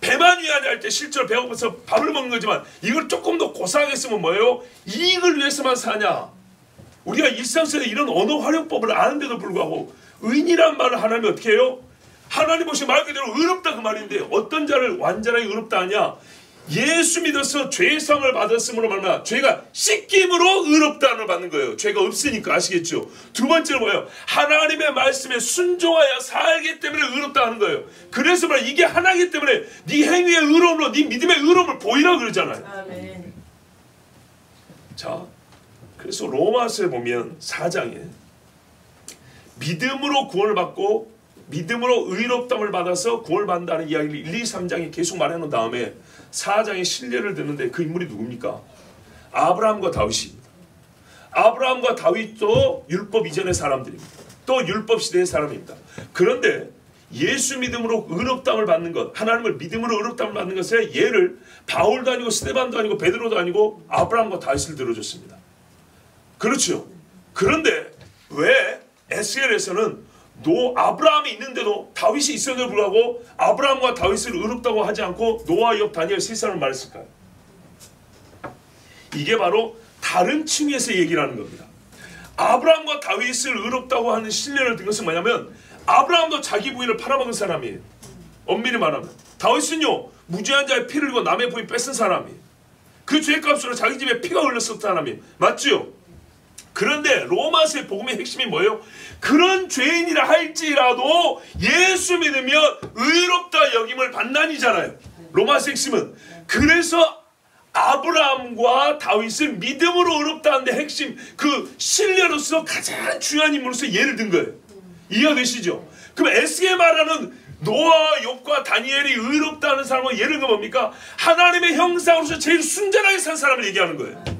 배만 위하냐 할 때 실제로 배고파서 밥을 먹는 거지만 이걸 조금 더 고상하게 쓰면 뭐예요? 이익을 위해서만 사냐? 우리가 일상생활에 이런 언어 활용법을 아는데도 불구하고 의인이란 말을 하나님이 어떻게 해요? 하나님 보시고 말 그대로 의롭다 그 말인데 어떤 자를 완전하게 의롭다 하냐? 예수 믿어서 죄상을 받았으므로 말미암아 죄가 씻김으로 의롭다함을 받는 거예요. 죄가 없으니까 아시겠죠? 두 번째로 뭐예요? 하나님의 말씀에 순종하여 살기 때문에 의롭다 하는 거예요. 그래서 말이야 이게 하나이기 때문에 네 행위의 의로움으로 네 믿음의 의로움을 보이라 그러잖아요. 아멘. 자, 그래서 로마서에 보면 4장에 믿음으로 구원을 받고 믿음으로 의롭다함을 받아서 구원을 받는다는 이야기를 1, 2, 3장에 계속 말해놓은 다음에 4장에 신뢰를 듣는데 그 인물이 누굽니까? 아브라함과 다윗입니다. 아브라함과 다윗도 율법 이전의 사람들입니다. 또 율법 시대의 사람입니다. 그런데 예수 믿음으로 의롭다함을 받는 것, 하나님을 믿음으로 의롭다함을 받는 것의 예를 바울도 아니고 스데반도 아니고 베드로도 아니고 아브라함과 다윗을 들어줬습니다. 그렇죠. 그런데 왜 에스겔에서는 아브라함이 있는데도 다윗이 있었는데도 불구하고 아브라함과 다윗을 의롭다고 하지 않고 노아, 욥, 다니엘 세 사람을 말했을까요? 이게 바로 다른 층에서 얘기를 하는 겁니다. 아브라함과 다윗을 의롭다고 하는 신뢰를 든 것은 뭐냐면 아브라함도 자기 부인을 팔아먹은 사람이에요. 엄밀히 말하면. 다윗은요 무죄한 자의 피를 흘리고 남의 부인 뺏은 사람이에요. 그 죄값으로 자기 집에 피가 흘렀었던 사람이에요. 맞죠? 그런데 로마서의 복음의 핵심이 뭐예요? 그런 죄인이라 할지라도 예수 믿으면 의롭다 여김을 받나니잖아요. 로마서 핵심은. 그래서 아브라함과 다윗을 믿음으로 의롭다 하는데 핵심 그 신뢰로서 가장 중요한 인물로서 예를 든 거예요. 이해가 되시죠? 그럼 에스겔 말하는 노아, 욥과 다니엘이 의롭다 하는 사람은 예를 들면 뭡니까? 하나님의 형상으로서 제일 순전하게 산 사람을 얘기하는 거예요.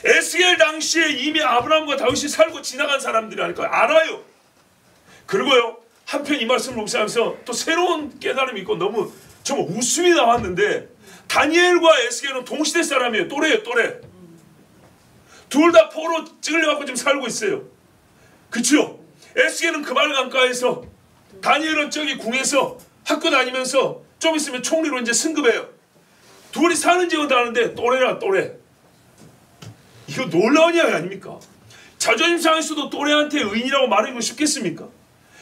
에스겔 당시에 이미 아브라함과 다윗이 살고 지나간 사람들이라니까요. 알아요. 그리고요 한편 이 말씀을 묵상하면서 또 새로운 깨달음이 있고 너무 정말 웃음이 나왔는데 다니엘과 에스겔은 동시대 사람이에요. 또래예요. 또래. 둘 다 포로 찔려갖고 지금 살고 있어요. 그렇죠? 에스겔은 금알 강가에서 다니엘은 저기 궁에서 학교 다니면서 좀 있으면 총리로 이제 승급해요. 둘이 사는 지역은 다른데 또래라 또래. 이거 놀라운 이야기 아닙니까? 자존심 상해서도 또래한테 의인이라고 말하는 건 쉽겠습니까?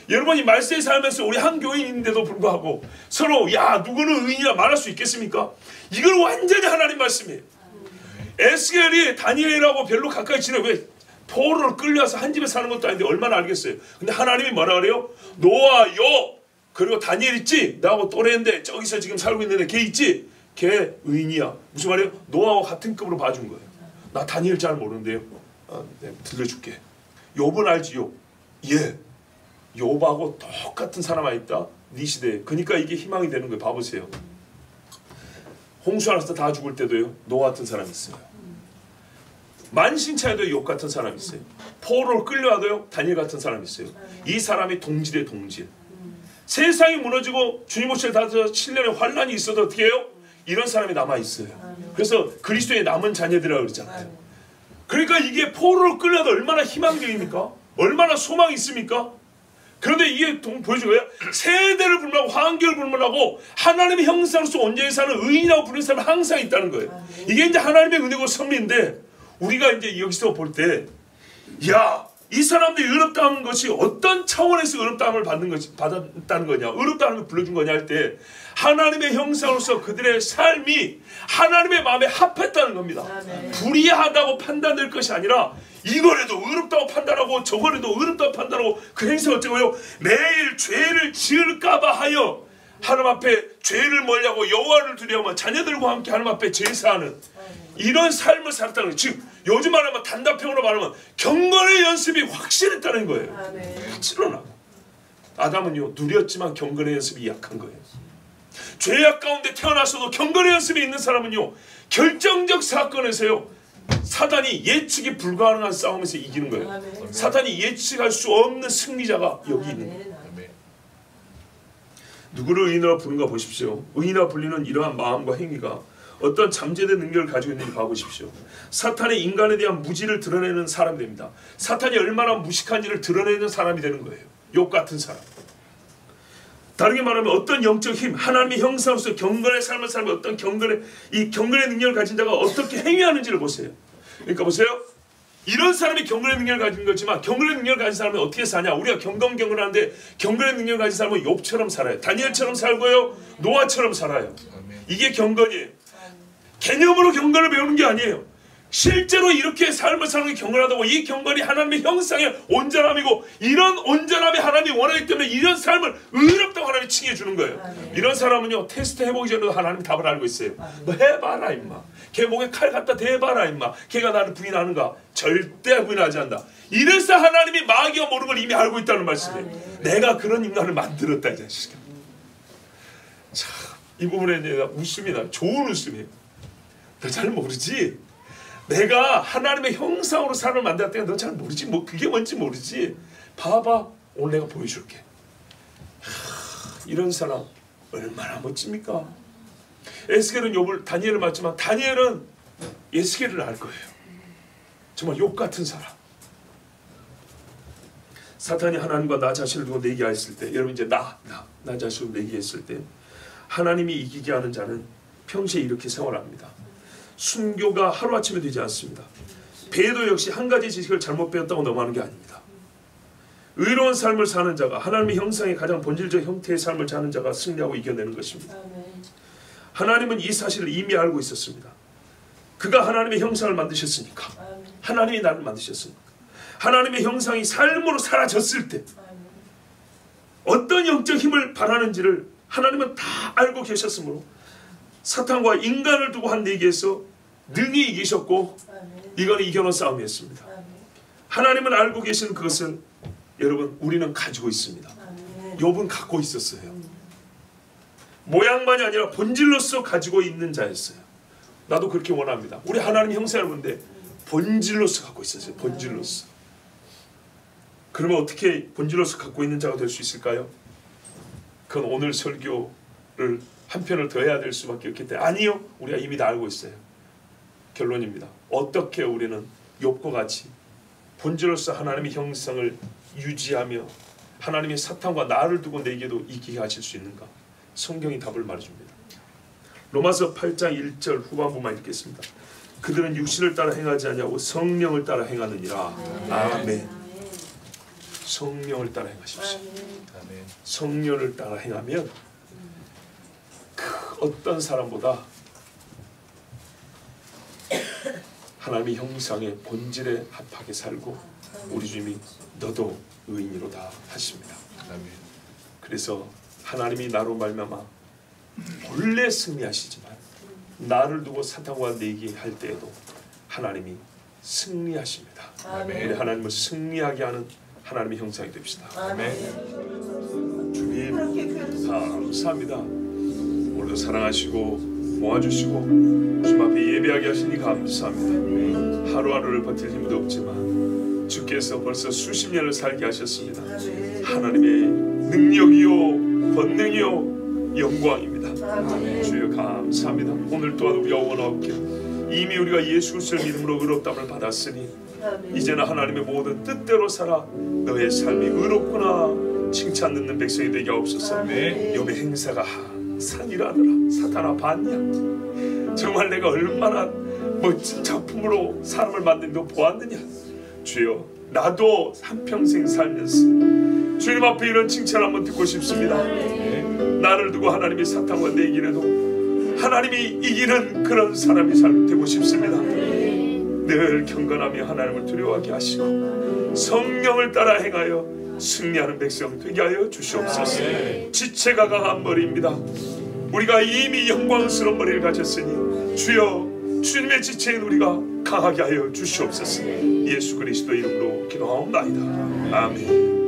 여러분이 말세에 살면서 우리 한 교인인데도 불구하고 서로 야 누구는 의인이라 말할 수 있겠습니까? 이걸 완전히 하나님 말씀이에요. 에스겔이 다니엘하고 별로 가까이 지내 왜 포로를 끌려와서 한 집에 사는 것도 아닌데 얼마나 알겠어요. 근데 하나님이 뭐라 그래요? 노아, 욥 그리고 다니엘 있지? 나하고 또래인데 저기서 지금 살고 있는데 걔 있지? 걔 의인이야. 무슨 말이에요? 노아와 같은 급으로 봐준 거예요. 나 다니엘 잘 모르는데요. 네, 들려줄게. 욥은 알지 욥? 예. 욥하고 똑같은 사람 있다. 네 시대에. 그러니까 이게 희망이 되는 거예요. 봐보세요. 홍수 안에서 다 죽을 때도요. 노아 같은 사람 있어요. 만신창에도 욥 같은 사람 있어요. 포로로 끌려와도요. 다니엘 같은 사람 있어요. 이 사람이 동질의 동질. 세상이 무너지고 주님 오실 닫아서 7년의 환란이 있어도 어떻게 해요? 이런 사람이 남아있어요. 그래서 그리스도의 남은 자녀들이라고 그러잖아요. 그러니까 이게 포로로 끌려도 얼마나 희망적입니까? 얼마나 소망이 있습니까? 그런데 이게 보여준 거예요. 세대를 불문하고 환경을 불문하고 하나님의 형상으로서 온전히 사는 의인이라고 부르는 사람이 항상 있다는 거예요. 이게 이제 하나님의 은혜고 섭리인데 우리가 이제 여기서 볼 때 야 이 사람들이 의롭다는 것이 어떤 차원에서 의롭다함을 받았다는 거냐, 의롭다함을 불러준 거냐 할 때 하나님의 형상으로서 그들의 삶이 하나님의 마음에 합했다는 겁니다. 불의하다고 판단될 것이 아니라 이거라도 의롭다고 판단하고 저거라도 의롭다고 판단하고 그 행사 어쩌고요, 내일 죄를 지을까봐 하여 하나님 앞에 죄를 멀리하고 여호와를 두려워하며 자녀들과 함께 하나님 앞에 제사하는 이런 삶을 살았다는 거예요. 즉 요즘 말하면 단답형으로 말하면 경건의 연습이 확실했다는 거예요. 확실하나 아담은요 누렸지만 경건의 연습이 약한 거예요. 죄악 가운데 태어나서도 경건의 연습이 있는 사람은요 결정적 사건에서요 사단이 예측이 불가능한 싸움에서 이기는 거예요. 사단이 예측할 수 없는 승리자가 여기 있는 거예요. 누구를 의인으로 부른가 보십시오. 의인으로 불리는 이러한 마음과 행위가 어떤 잠재된 능력을 가지고 있는지 봐보십시오. 사탄의 인간에 대한 무지를 드러내는 사람이 됩니다. 사탄이 얼마나 무식한지를 드러내는 사람이 되는 거예요. 욕 같은 사람. 다르게 말하면 어떤 영적 힘, 하나님의 형상으로서 경건의 삶을 살면 어떤 경건의 능력을 가진 자가 어떻게 행위하는지를 보세요. 그러니까 보세요. 이런 사람이 경건의 능력을 가진 거지만 경건의 능력을 가진 사람은 어떻게 사냐? 우리가 경건하는데 경건의 능력을 가진 사람은 욥처럼 살아요. 다니엘처럼 살고요. 노아처럼 살아요. 이게 경건이에요. 개념으로 경건을 배우는 게 아니에요. 실제로 이렇게 삶을 사는 게 경건하다고. 이 경건이 하나님의 형상의 온전함이고 이런 온전함이 하나님이 원하기 때문에 이런 삶을 의롭다고 하나님이 칭해 주는 거예요. 이런 사람은요 테스트 해보기 전에도 하나님 답을 알고 있어요. 너 해봐라 임마. 걔 목에 칼 갖다 대봐라 임마. 걔가 나를 부인하는가? 절대 부인하지 않는다. 이래서 하나님이 마귀가 모르는 걸 이미 알고 있다는 말씀이에요. 내가 그런 인간을 만들었다 이 자식아. 참, 이 부분에 내가 웃음이나 좋은 웃음이에요. 너 잘 모르지? 내가 하나님의 형상으로 사람을 만들었다니까 너 잘 모르지? 뭐 그게 뭔지 모르지? 봐봐. 오늘 내가 보여줄게. 이런 사람 얼마나 멋집니까? 에스겔은 욥을 다니엘을 맞지만 다니엘은 에스겔을 알 거예요. 정말 욥 같은 사람. 사탄이 하나님과 나 자신을 두고 내기했을 때, 여러분 이제 나 자신을 내기했을 때 하나님이 이기게 하는 자는 평시에 이렇게 생활합니다. 순교가 하루아침에 되지 않습니다. 배도 역시 한 가지 지식을 잘못 배웠다고 넘어가는 게 아닙니다. 의로운 삶을 사는 자가 하나님의 형상의 가장 본질적 형태의 삶을 사는 자가 승리하고 이겨내는 것입니다. 하나님은 이 사실을 이미 알고 있었습니다. 그가 하나님의 형상을 만드셨으니까. 하나님이 나를 만드셨으니까. 하나님의 형상이 삶으로 사라졌을 때 어떤 영적 힘을 바라는지를 하나님은 다 알고 계셨으므로 사탄과 인간을 두고 한 내기에서 능히 이기셨고 이건 이겨놓은 싸움이었습니다. 하나님은 알고 계시는 그것을 여러분 우리는 가지고 있습니다. 욥은 갖고 있었어요. 모양만이 아니라 본질로서 가지고 있는 자였어요. 나도 그렇게 원합니다. 우리 하나님 형상을 보는데 본질로서 갖고 있었어요. 본질로서. 그러면 어떻게 본질로서 갖고 있는 자가 될 수 있을까요? 그건 오늘 설교를 한 편을 더 해야 될 수밖에 없기 때문에 아니요. 우리가 이미 다 알고 있어요. 결론입니다. 어떻게 우리는 욥과 같이 본질로서 하나님의 형상을 유지하며 하나님의 사탄과 나를 두고 내게도 이기게 하실 수 있는가? 성경이 답을 말해줍니다. 로마서 8장 1절 후반부만 읽겠습니다. 그들은 육신을 따라 행하지 아니하고 성령을 따라 행하느니라. 아멘. 성령을 따라 행하십시오. 성령을 따라 행하면 그 어떤 사람보다 하나님의 형상의 본질에 합하게 살고 우리 주님이 너도 의인이로다 하십니다. 그래서 하나님이 나로 말미암아 본래 승리하시지만 나를 두고 사탄과 내기할 때에도 하나님이 승리하십니다. 우리 하나님을 승리하게 하는 하나님의 형상이 됩시다. 주님 감사합니다. 오늘도 사랑하시고 모아주시고 주님 앞에 예배하게 하시니 감사합니다. 하루하루를 버틸 힘도 없지만 주께서 벌써 수십 년을 살게 하셨습니다. 하나님의 능력이요 권능이요 영광입니다. 주여 감사합니다. 오늘 또한 우리가 원하옵게 이미 우리가 예수 그리스도를 믿음으로 의롭다함을 받았으니 이제는 하나님의 모든 뜻대로 살아 너의 삶이 의롭구나 칭찬 듣는 백성이 되게 하옵소서. 욥의 행사가 항상 일하더라. 사탄아 봤냐? 정말 내가 얼마나 멋진 작품으로 사람을 만든 거 보았느냐? 주여 나도 한평생 살면서 주님 앞에 이런 칭찬 한번 듣고 싶습니다. 나를 두고 하나님이 사탄과 내기라도 하나님이 이기는 그런 사람이 되고 싶습니다. 늘 경건하며 하나님을 두려워하게 하시고 성령을 따라 행하여 승리하는 백성 되게 하여 주시옵소서. 지체가 강한 머리입니다. 우리가 이미 영광스러운 머리를 가졌으니 주여 주님의 지체인 우리가 강하게 하여 주시옵소서. 예수 그리스도 이름으로 기도하옵나이다. 아멘.